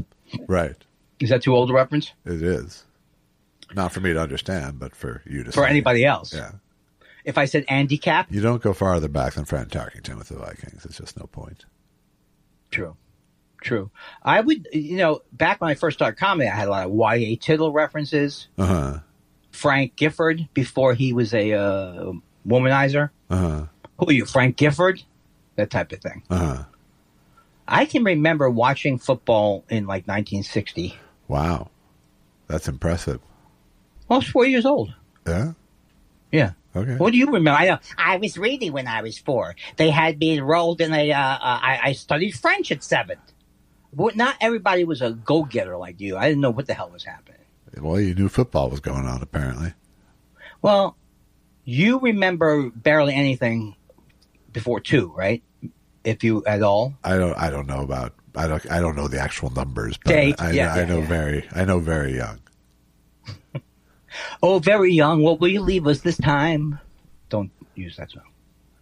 Right. Is that too old a reference? It is. Not for me to understand, but for you to For say. anybody else. Yeah. If I said Andy Cap? You don't go farther back than Fran Tarkington with the Vikings. It's just no point. True. I would, back when I first started comedy, I had a lot of Y.A. Tittle references. Uh-huh. Frank Gifford, before he was a womanizer. Uh-huh. Who are you, Frank Gifford? That type of thing. Uh-huh. I can remember watching football in like 1960. Wow. That's impressive. Well, I was 4 years old. Yeah? Yeah. Okay. What do you remember? I know. I was reading when I was 4. They had me enrolled in I studied French at 7. But not everybody was a go-getter like you. I didn't know what the hell was happening. Well, you knew football was going on, apparently. Well, you remember barely anything before 2, right? If you at all. I don't know about. I don't know the actual numbers, but Date. I know very young. Oh, very young. What will you leave us this time? Don't use that song.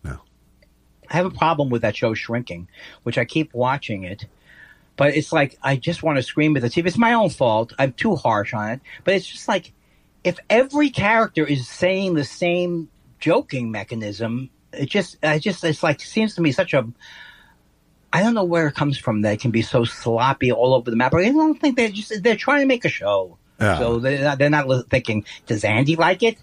No. I have a problem with that show Shrinking, which I keep watching it. But it's like, I just want to scream at the TV. It's my own fault. I'm too harsh on it. But it's just like, if every character is saying the same joking mechanism, it's like, seems to me such a, I don't know where it comes from that it can be so sloppy all over the map. But I don't think they're trying to make a show. Yeah. So they're not thinking, does Andy like it?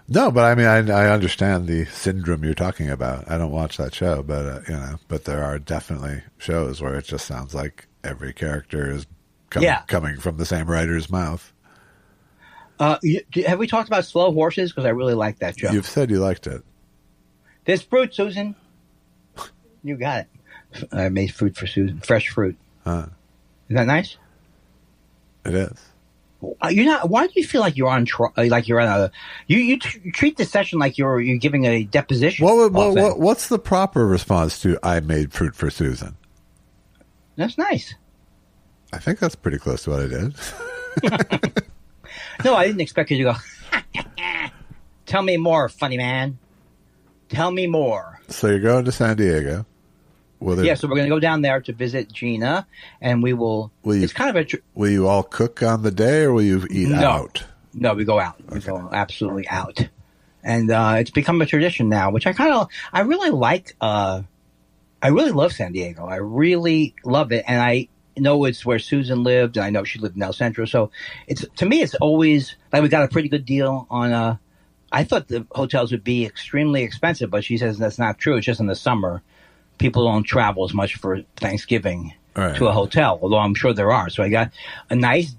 No, but I mean, I understand the syndrome you're talking about. I don't watch that show, but but there are definitely shows where it just sounds like every character is coming from the same writer's mouth. Have we talked about Slow Horses? Because I really like that show. You've said you liked it. There's fruit, Susan. You got it. I made fruit for Susan. Fresh fruit. Huh. Is that nice? It is. You're not. Why do you feel like you're on? Like you're on a. You treat the session like you're giving a deposition. What's the proper response to "I made fruit for Susan"? That's nice. I think that's pretty close to what I did. No, I didn't expect you to go. Tell me more, funny man. Tell me more. So you're going to San Diego. Yeah, so we're going to go down there to visit Gina, and we will. It's kind of a. Will you all cook on the day, or will you eat out? No, we go out. Okay. We go absolutely out, and it's become a tradition now, which I really like. I really love San Diego. I really love it, and I know it's where Susan lived, and I know she lived in El Centro. So to me, it's always like we got a pretty good deal on. I thought the hotels would be extremely expensive, but she says that's not true. It's just in the summer. People don't travel as much for Thanksgiving to a hotel, although I'm sure there are. So I got a nice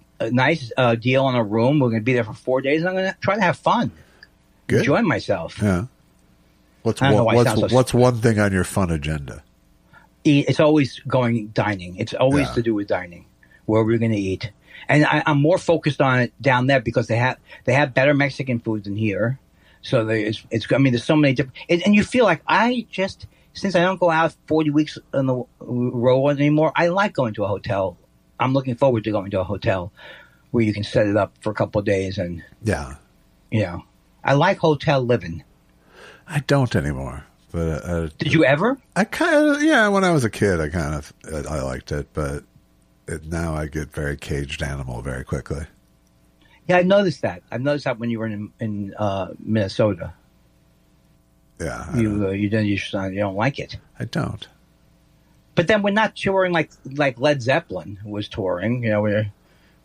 deal on a room. We're going to be there for 4 days, and I'm going to try to have fun. Good. Enjoy myself. Yeah. What's one thing on your fun agenda? It's always dining. It's always to do with dining. where we're going to eat. And I'm more focused on it down there because they have better Mexican food than here. So there's so many different, and you feel like since I don't go out 40 weeks in the row anymore, I like going to a hotel. I'm looking forward to going to a hotel where you can set it up for a couple of days. And I like hotel living. I don't anymore. But did you ever? I kind of, when I was a kid, I liked it, but now I get very caged animal very quickly. Yeah, I've noticed that. I've noticed that when you were in Minnesota. Yeah, you don't like it. I don't. But then we're not touring like Led Zeppelin was touring. We're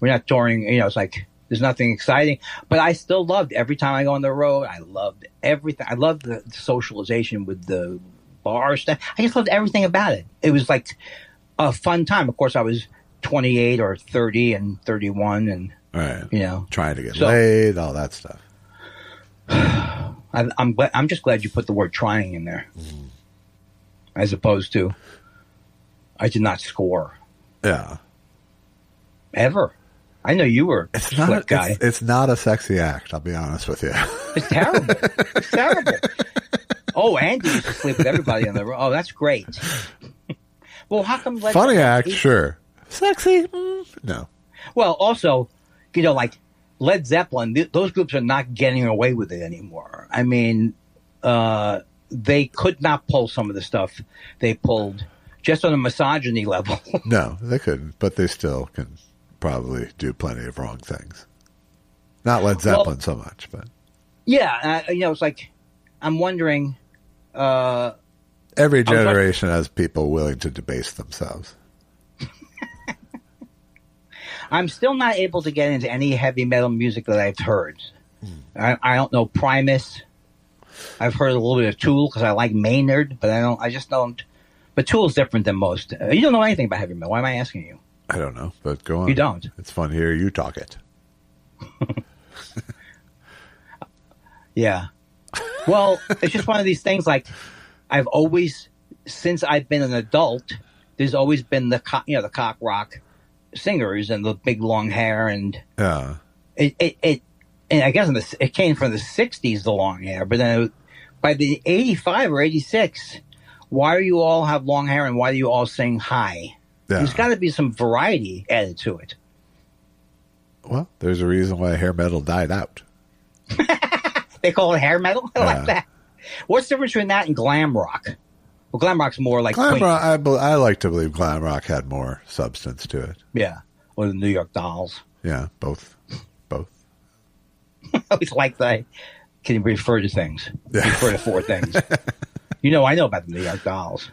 not touring. It's like there's nothing exciting. But I still loved every time I go on the road. I loved everything. I loved the socialization with the bar stuff. I just loved everything about it. It was like a fun time. Of course, I was 28 or 30 and 31, and trying to get laid, all that stuff. I'm just glad you put the word "trying" in there, as opposed to I did not score. Yeah, ever. I know you were a flip guy. It's not a sexy act. I'll be honest with you. It's terrible. It's terrible. Oh, Andy used to sleep with everybody on the road. Oh, that's great. Well, how come? Funny act, sure. Sexy, no. Well, also, like Led Zeppelin, those groups are not getting away with it anymore. I mean, they could not pull some of the stuff they pulled just on a misogyny level. No, they couldn't, but they still can probably do plenty of wrong things. Not Led Zeppelin so much, but yeah, it's like I'm wondering. Every generation has people willing to debase themselves. I'm still not able to get into any heavy metal music that I've heard. I don't know Primus. I've heard a little bit of Tool because I like Maynard, but I just don't. But Tool's different than most. You don't know anything about heavy metal. Why am I asking you? I don't know, but go on. You don't. It's fun to hear you talk it. Yeah. Well, it's just one of these things. Like I've always, since I've been an adult, there's always been the cock rock singers and the big long hair, and it and I guess it came from the 60s, the long hair, but then by the 85 or 86, why do you all have long hair and why do you all sing high? There's got to be some variety added to it. Well, there's a reason why hair metal died out. They call it hair metal? I like that. What's the difference between that and glam rock? Well, glam rock's more like glam rock. I like to believe glam rock had more substance to it. Yeah, or the New York Dolls. Yeah, both. I always like that. Can you refer to things? Refer to four things. I know about the New York Dolls.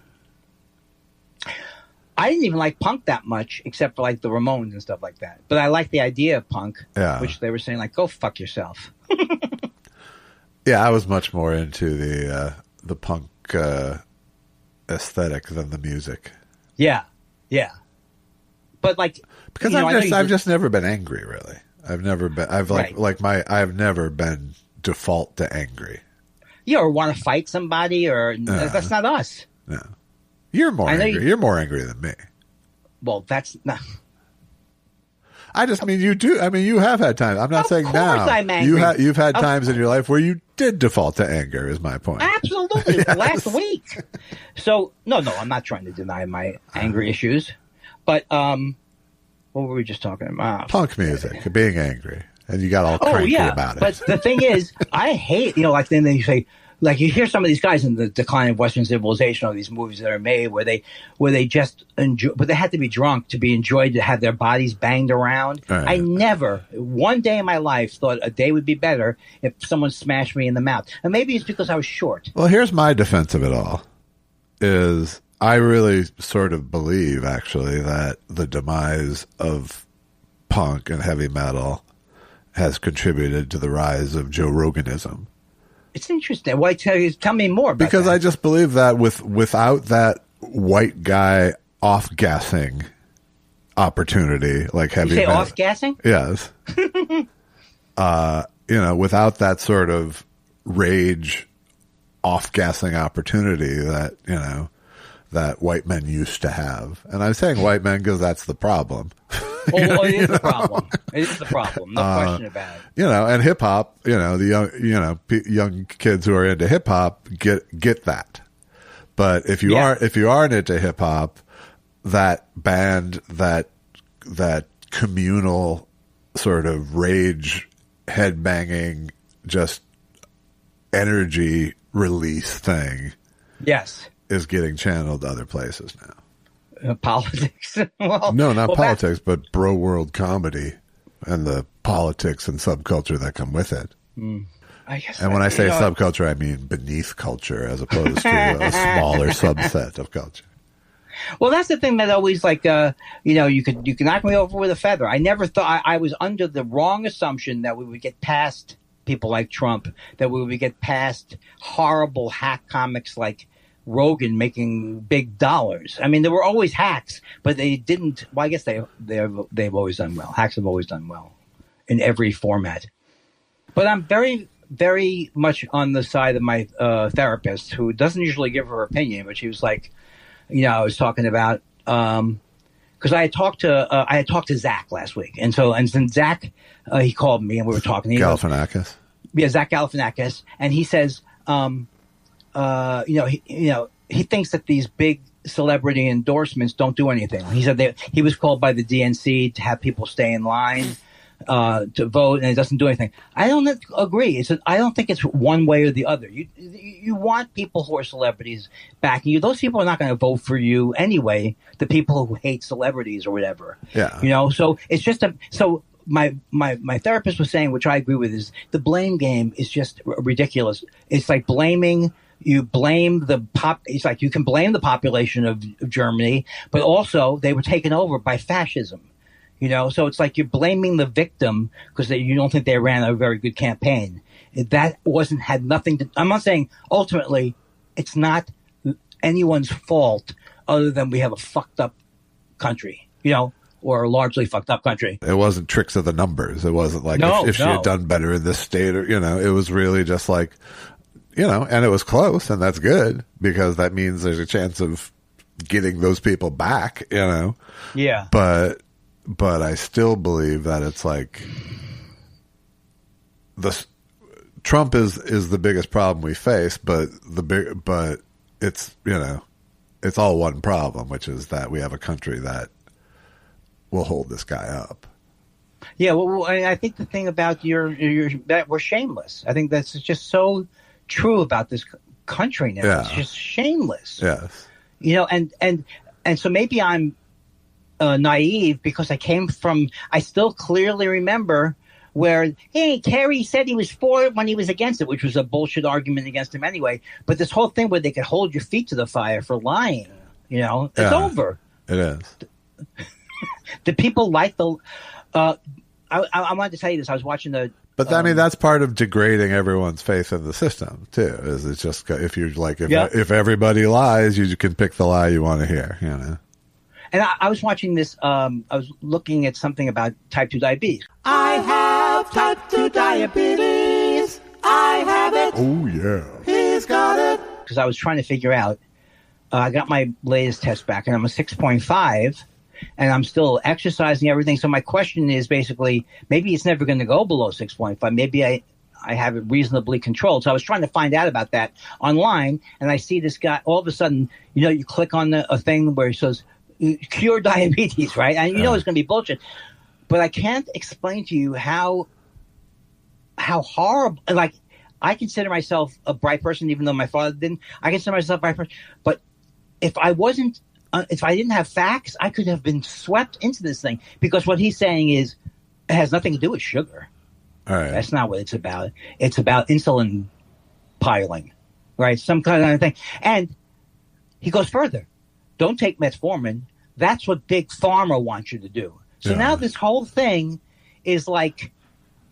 I didn't even like punk that much, except for like the Ramones and stuff like that. But I like the idea of punk, which they were saying like, "Go fuck yourself." Yeah, I was much more into the punk aesthetic than the music. Yeah. But like, because I've just never been angry, really. I've never been. I've never been default to angry. Yeah, or want to fight somebody, or that's not us. No, you're more angry. You're more angry than me. Well, that's not. I just mean you do. I mean, you have had times. I'm not saying now. I'm angry. You've had times in your life where you did default to anger. Is my point. Absolutely. Yes. Last week. So no, I'm not trying to deny my anger issues, but what were we just talking about? Punk music, being angry, and you got all cranky about it. But the thing is, I hate like then you say. Like you hear some of these guys in the Decline of Western Civilization, or these movies that are made where they just enjoy, but they had to be drunk to be enjoyed, to have their bodies banged around. Right. I never, one day in my life, thought a day would be better if someone smashed me in the mouth. And maybe it's because I was short. Well, here's my defense of it all: is I really sort of believe actually that the demise of punk and heavy metal has contributed to the rise of Joe Roganism. It's interesting. Why tell me more about because that. I just believe that without that white guy off-gassing opportunity, like heavy metal. You say off-gassing? Yes. Without that sort of rage off-gassing opportunity that white men used to have. And I'm saying white men because that's the problem. Oh, it is a problem. It is a problem. No question about it. And hip hop, the young kids who are into hip hop get that. But if you aren't into hip hop, that band, that communal sort of rage, headbanging, just energy release thing, yes, is getting channeled to other places now. Politics? Well, no, not politics, but bro world comedy and the politics and subculture that come with it. I guess. And when I say subculture, I mean beneath culture as opposed to a smaller subset of culture. Well, that's the thing that always you can knock me over with a feather. I never thought I was under the wrong assumption that we would get past people like Trump, that we would get past horrible hack comics like Rogan making big dollars. I mean, there were always hacks, but they didn't. Well, I guess they've always done well. Hacks have always done well in every format. But I'm very, very much on the side of my therapist, who doesn't usually give her opinion, but she was like, I was talking about because I had talked to Zach last week, and then Zach he called me and we were talking. Galifianakis. Zach Galifianakis, and he says, he thinks that these big celebrity endorsements don't do anything. He said he was called by the DNC to have people stay in line to vote, and it doesn't do anything. I don't agree. I don't think it's one way or the other. You want people who are celebrities backing you. Those people are not going to vote for you anyway. The people who hate celebrities or whatever. Yeah. So it's just my therapist was saying, which I agree with, is the blame game is just ridiculous. It's like you blame the it's like you can blame the population of Germany, but also they were taken over by fascism. So it's like you're blaming the victim because you don't think they ran a very good campaign. That had nothing to. I'm not saying ultimately it's not anyone's fault other than we have a fucked up country, or a largely fucked up country. It wasn't tricks of the numbers. It wasn't like if she had done better in this state, or it was really just like, and it was close, and that's good because that means there's a chance of getting those people back. Yeah. But I still believe that it's like Trump is the biggest problem we face, but it's it's all one problem, which is that we have a country that will hold this guy up. Yeah, well, I think the thing about that we're shameless. I think that's just so true about this country now. Yeah. It's just shameless. Yes. And so maybe I'm naive because I still clearly remember where, hey, Kerry said he was for it when he was against it, which was a bullshit argument against him anyway. But this whole thing where they could hold your feet to the fire for lying, it's over. It is. The people like the. I wanted to tell you this. I was watching the. But that's part of degrading everyone's faith in the system too. Is it's just if you're like if everybody lies, you can pick the lie you want to hear. And I was watching this. I was looking at something about type 2 diabetes. I have type 2 diabetes. I have it. Oh yeah. He's got it. Because I was trying to figure out. I got my latest test back, and I'm a 6.5. And I'm still exercising everything. So my question is basically, maybe it's never going to go below 6.5. Maybe I have it reasonably controlled. So I was trying to find out about that online, and I see this guy. All of a sudden, you click on a thing where it says cure diabetes, right? And it's going to be bullshit. But I can't explain to you how horrible. Like, I consider myself a bright person, even though my father didn't. I consider myself a bright person. But if I didn't have facts, I could have been swept into this thing, because what he's saying is it has nothing to do with sugar. All right. That's not what it's about. It's about insulin piling, right? Some kind of thing. And he goes further. Don't take metformin. That's what Big Pharma wants you to do. So now this whole thing is like,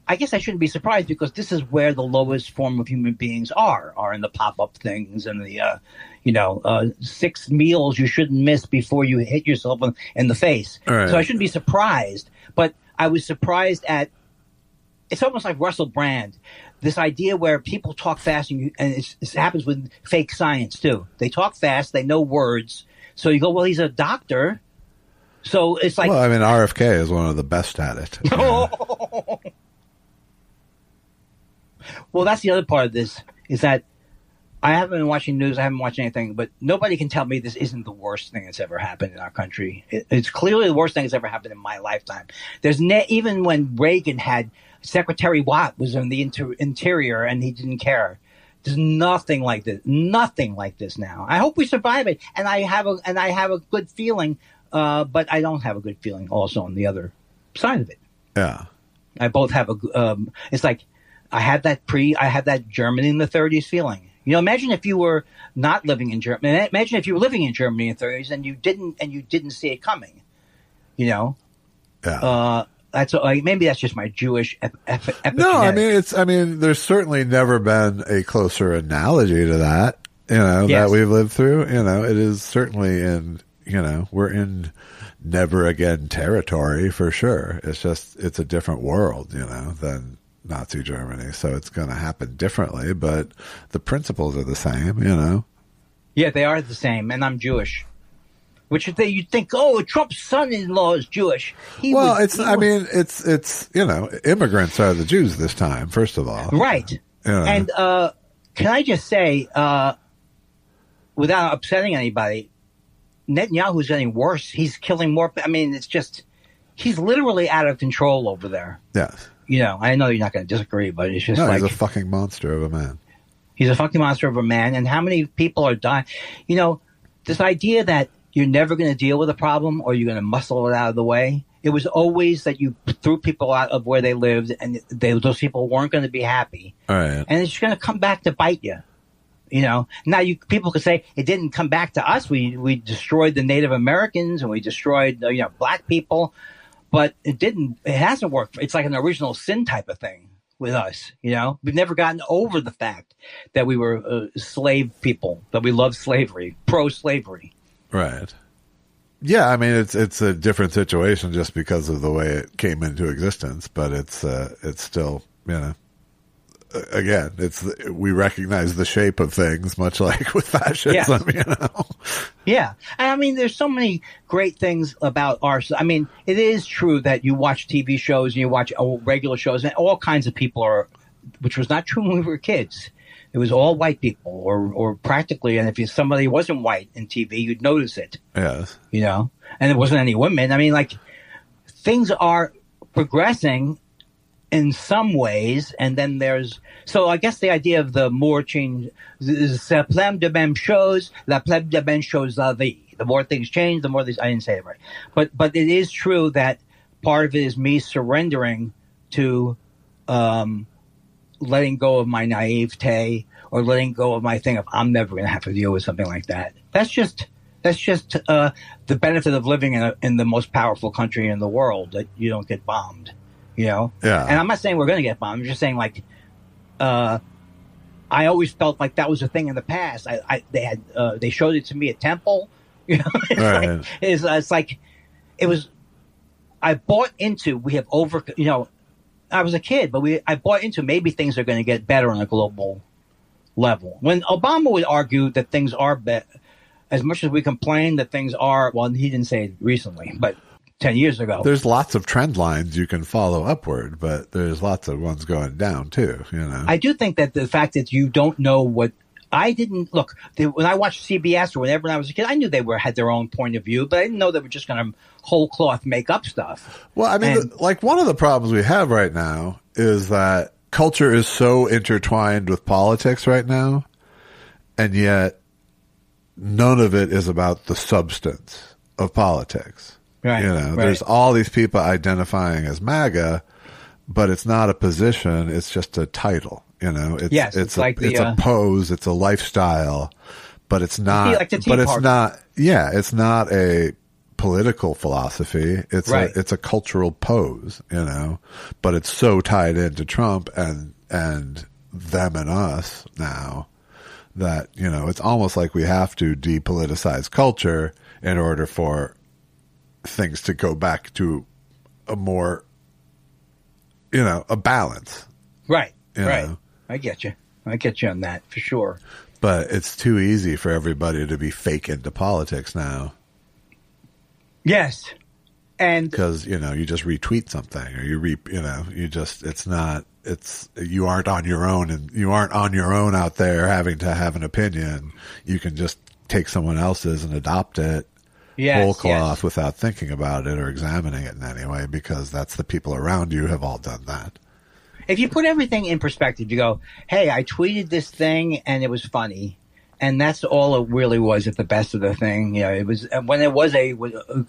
I guess I shouldn't be surprised, because this is where the lowest form of human beings are in the pop-up things and the, 6 meals you shouldn't miss before you hit yourself in the face. Right. So I shouldn't be surprised. But I was surprised at, it's almost like Russell Brand, this idea where people talk fast, and it happens with fake science too. They talk fast, they know words. So you go, well, he's a doctor. So it's like, well, I mean, RFK is one of the best at it. Well, that's the other part of this, is that I haven't been watching news. I haven't watched anything, but nobody can tell me this isn't the worst thing that's ever happened in our country. It's clearly the worst thing that's ever happened in my lifetime. Even when Reagan had Secretary Watt was in the interior and he didn't care. There's nothing like this. Nothing like this now. I hope we survive it, and I have a good feeling. But I don't have a good feeling also on the other side of it. Yeah, I both have it's like I had that Germany in the 30s feeling. Imagine if you were not living in Germany. Imagine if you were living in Germany in the 30s and you didn't see it coming. Yeah. That's maybe that's just my Jewish epigenetics. No, I mean, there's certainly never been a closer analogy to that. Yes. That we've lived through. It is certainly we're in never again territory for sure. It's a different world, than Nazi Germany. So it's going to happen differently, but the principles are the same, Yeah, they are the same. And I'm Jewish. Which you'd think, Trump's son-in-law is Jewish. Immigrants are the Jews this time, first of all. Right. And can I just say, without upsetting anybody, Netanyahu's getting worse. He's killing more. I mean, he's literally out of control over there. Yes. I know you're not going to disagree, but it's just he's a fucking monster of a man. He's a fucking monster of a man. And how many people are dying? This idea that you're never going to deal with a problem or you're going to muscle it out of the way. It was always that you threw people out of where they lived and those people weren't going to be happy. All right. And it's going to come back to bite you. Now people could say it didn't come back to us. We destroyed the Native Americans and we destroyed black people, but it didn't. It hasn't worked. It's like an original sin type of thing with us. We've never gotten over the fact that we were slave people, that we loved slavery, pro-slavery. Right. Yeah, I mean it's a different situation just because of the way it came into existence, but it's still again, we recognize the shape of things, much like with fascism, Yeah. And I mean, there's so many great things about it is true that you watch TV shows and you watch regular shows and all kinds of people which was not true when we were kids. It was all white people or practically, and if somebody wasn't white in TV, you'd notice it. Yes. And there wasn't any women. I mean, things are progressing in some ways, and then so I guess the idea of the more change, la plèbe de même chose, la plèbe de même chose la vie. The more things change, the more I didn't say it right. But it is true that part of it is me surrendering to letting go of my naivete or letting go of my thing of I'm never going to have to deal with something like that. That's just the benefit of living in the most powerful country in the world, that you don't get bombed. Yeah. And I'm not saying we're going to get bombed. I'm just saying I always felt like that was a thing in the past. They showed it to me at Temple. It's like it was. I bought into. We have over. I was a kid, but I bought into maybe things are going to get better on a global level. When Obama would argue that things are better, as much as we complain that things are, well, he didn't say it recently, but 10 years ago. There's lots of trend lines you can follow upward, but there's lots of ones going down too, I do think that the fact that you don't know what I didn't look when I watched CBS or whenever I was a kid, I knew they had their own point of view, but I didn't know they were just going to whole cloth make up stuff. Well, I mean, one of the problems we have right now is that culture is so intertwined with politics right now, and yet none of it is about the substance of politics. Right. There's all these people identifying as MAGA, but it's not a position; it's just a title. It's a pose, it's a lifestyle, but it's not. It's not a political philosophy. It's a cultural pose, but it's so tied into Trump and them and us now that, it's almost like we have to depoliticize culture in order for things to go back to a more, a balance. Right. Right. I get you on that for sure. But it's too easy for everybody to be fake into politics now. Yes. And because you just retweet something or you aren't on your own, and you aren't on your own out there having to have an opinion. You can just take someone else's and adopt it whole cloth without thinking about it or examining it in any way, because that's the people around you have all done that. If you put everything in perspective, you go, hey, I tweeted this thing and it was funny. And that's all it really was at the best of the thing. It was when it was a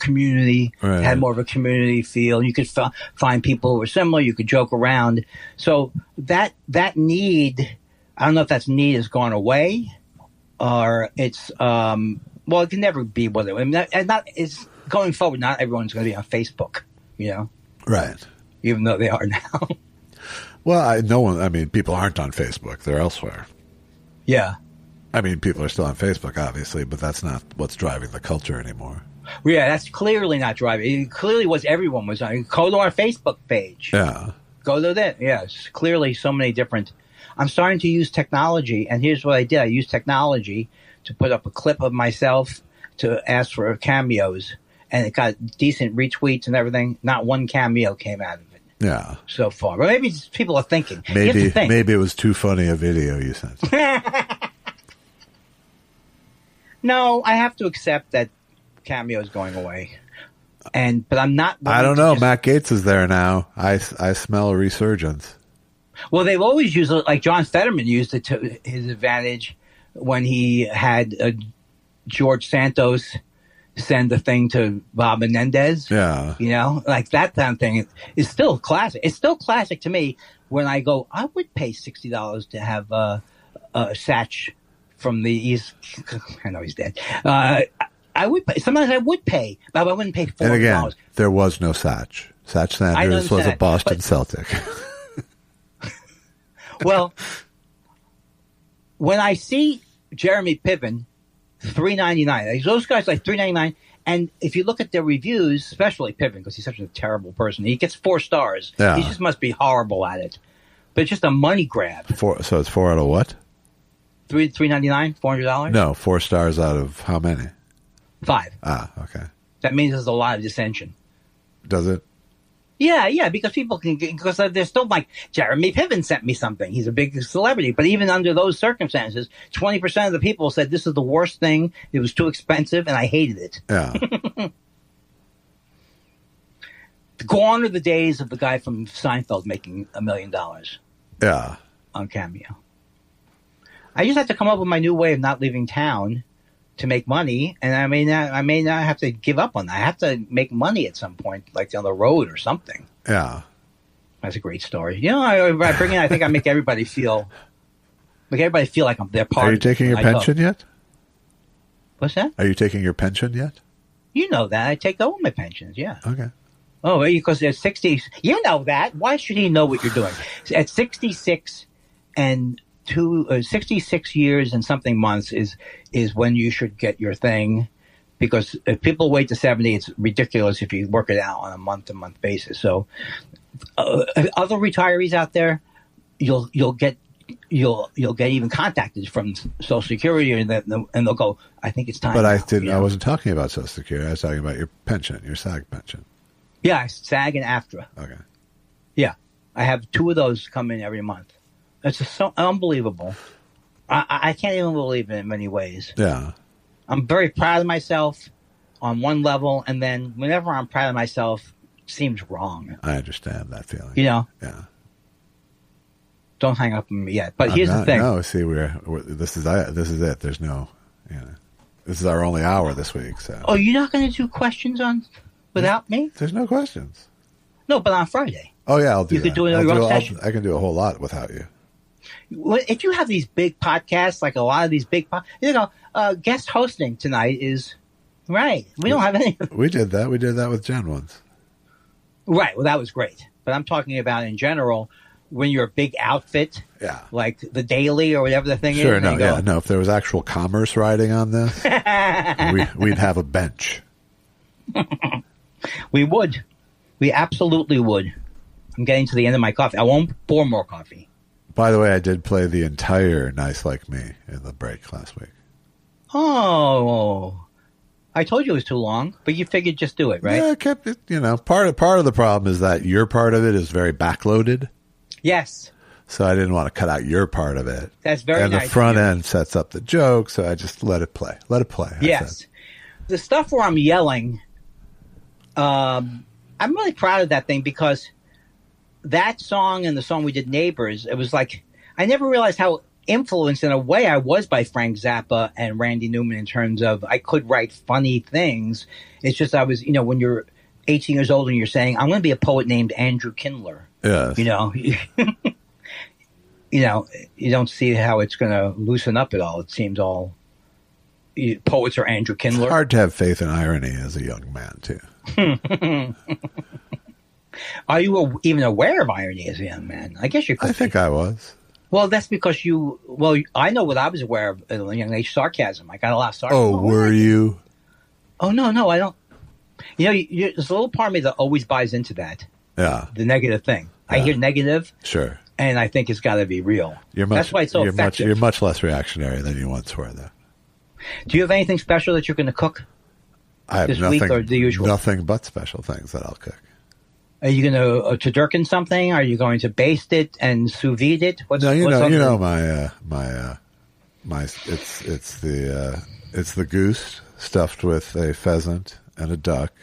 community, right. It had more of a community feel. You could find people who were similar. You could joke around. So that need, I don't know if that need has gone away or it's, it can never be what it's going forward. Not everyone's going to be on Facebook, Right. Even though they are now. Well, people aren't on Facebook. They're elsewhere. Yeah. People are still on Facebook, obviously, but that's not what's driving the culture anymore. Yeah, that's clearly not driving. It clearly was everyone was on. Go to our Facebook page. Yeah. Go to that. Yes, clearly so many different. I'm starting to use technology, and here's what I did. I used technology to put up a clip of myself to ask for cameos, and it got decent retweets and everything. Not one cameo came out of it. Yeah. So far. But maybe people are thinking. Maybe it was too funny a video you sent. No, I have to accept that Cameo is going away, but I'm not. I don't know. Matt Gaetz is there now. I smell a resurgence. Well, they've always used it, like John Fetterman used it to his advantage when he had George Santos send the thing to Bob Menendez. Yeah, like that kind of thing is still classic. It's still classic to me when I go. I would pay $60 to have Satch from the East. I know he's dead. I would pay. Sometimes I would pay, but I wouldn't pay $400. And again, there was no Satch. Satch Sanders was a Boston Celtic. Well, when I see Jeremy Piven, $3.99, those guys like $3.99, and if you look at their reviews, especially Piven, because he's such a terrible person, he gets 4 stars. Yeah. He just must be horrible at it. But it's just a money grab. So it's 4 out of what? $3.99, $400? No, 4 stars out of how many? 5. Ah, okay. That means there's a lot of dissension. Does it? Yeah, because people because they're still like, Jeremy Piven sent me something. He's a big celebrity. But even under those circumstances, 20% of the people said this is the worst thing. It was too expensive, and I hated it. Yeah. Gone are the days of the guy from Seinfeld making $1 million. Yeah. On Cameo. I just have to come up with my new way of not leaving town to make money, and I may not have to give up on that. I have to make money at some point, like on the road or something. Yeah, that's a great story. I bring in. I think I make everybody feel like they're part. Are you taking your pension yet? What's that? Are you taking your pension yet? You know that I take all my pensions. Yeah. Okay. Oh, because at 60, you know that. Why should he know what you're doing? At 66 and 66 years and something months is when you should get your thing, because if people wait to 70, it's ridiculous if you work it out on a month-to-month basis. So other retirees out there, you'll get even contacted from Social Security, and they'll go, I think it's time. But now, I wasn't talking about Social Security. I was talking about your pension, your SAG pension. Yeah, SAG and AFTRA. Okay. Yeah, I have 2 of those come in every month. It's just so unbelievable. I can't even believe it in many ways. Yeah. I'm very proud of myself on one level, and then whenever I'm proud of myself, it seems wrong. I understand that feeling. Yeah. Don't hang up on me yet. But here's the thing. No, see, this is it. There's no, this is our only hour this week. So. Oh, you're not going to do questions without me? There's no questions. No, but on Friday. Oh yeah, I'll do. You could do it on your own session. I can do a whole lot without you. If you have these big podcasts, like a lot of these big, guest hosting tonight is right. We don't have any. We did that. We did that with Jen once. Right. Well, that was great. But I'm talking about in general when you're a big outfit, like the Daily or whatever the thing is. Sure. No. If there was actual commerce riding on this, we'd have a bench. We would. We absolutely would. I'm getting to the end of my coffee. I won't pour more coffee. By the way, I did play the entire Nice Like Me in the break last week. Oh, I told you it was too long, but you figured just do it, right? Yeah, I kept it. Part of the problem is that your part of it is very backloaded. Yes. So I didn't want to cut out your part of it. That's very nice. And the front end sets up the joke, so I just let it play. Let it play. Yes. The stuff where I'm yelling, I'm really proud of that thing because that song and the song we did, Neighbors, it was like, I never realized how influenced in a way I was by Frank Zappa and Randy Newman in terms of I could write funny things. It's just I was, when you're 18 years old and you're saying, I'm going to be a poet named Andrew Kindler. Yes. You don't see how it's going to loosen up at all. It seems all poets are Andrew Kindler. It's hard to have faith in irony as a young man, too. Are you even aware of irony as a young man? I guess you could. I think I was. Well, that's because I know what I was aware of at a young age, sarcasm. I got a lot of sarcasm. Oh, were you? Oh, no, I don't. There's a little part of me that always buys into that. Yeah. The negative thing. Yeah. I hear negative. Sure. And I think it's got to be real. That's why it's so effective. You're much less reactionary than you once were, though. Do you have anything special that you're going to cook this week or the usual? Nothing but special things that I'll cook. Are you going to durkin something? Are you going to baste it and sous vide it? My it's the goose stuffed with a pheasant and a duck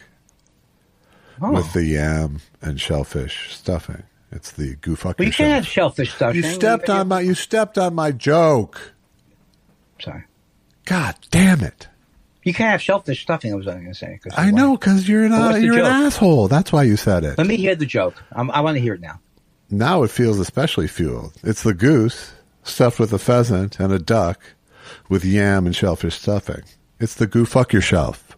with the yam and shellfish stuffing. It's the goo fuck. Well, you can't have shellfish stuffing. You stepped on my joke. Sorry. God damn it. You can't have shellfish stuffing, I was going to say. I know, because you're an asshole. That's why you said it. Let me hear the joke. I want to hear it now. Now it feels especially fueled. It's the goose stuffed with a pheasant and a duck with yam and shellfish stuffing. It's the goo fuck yourself.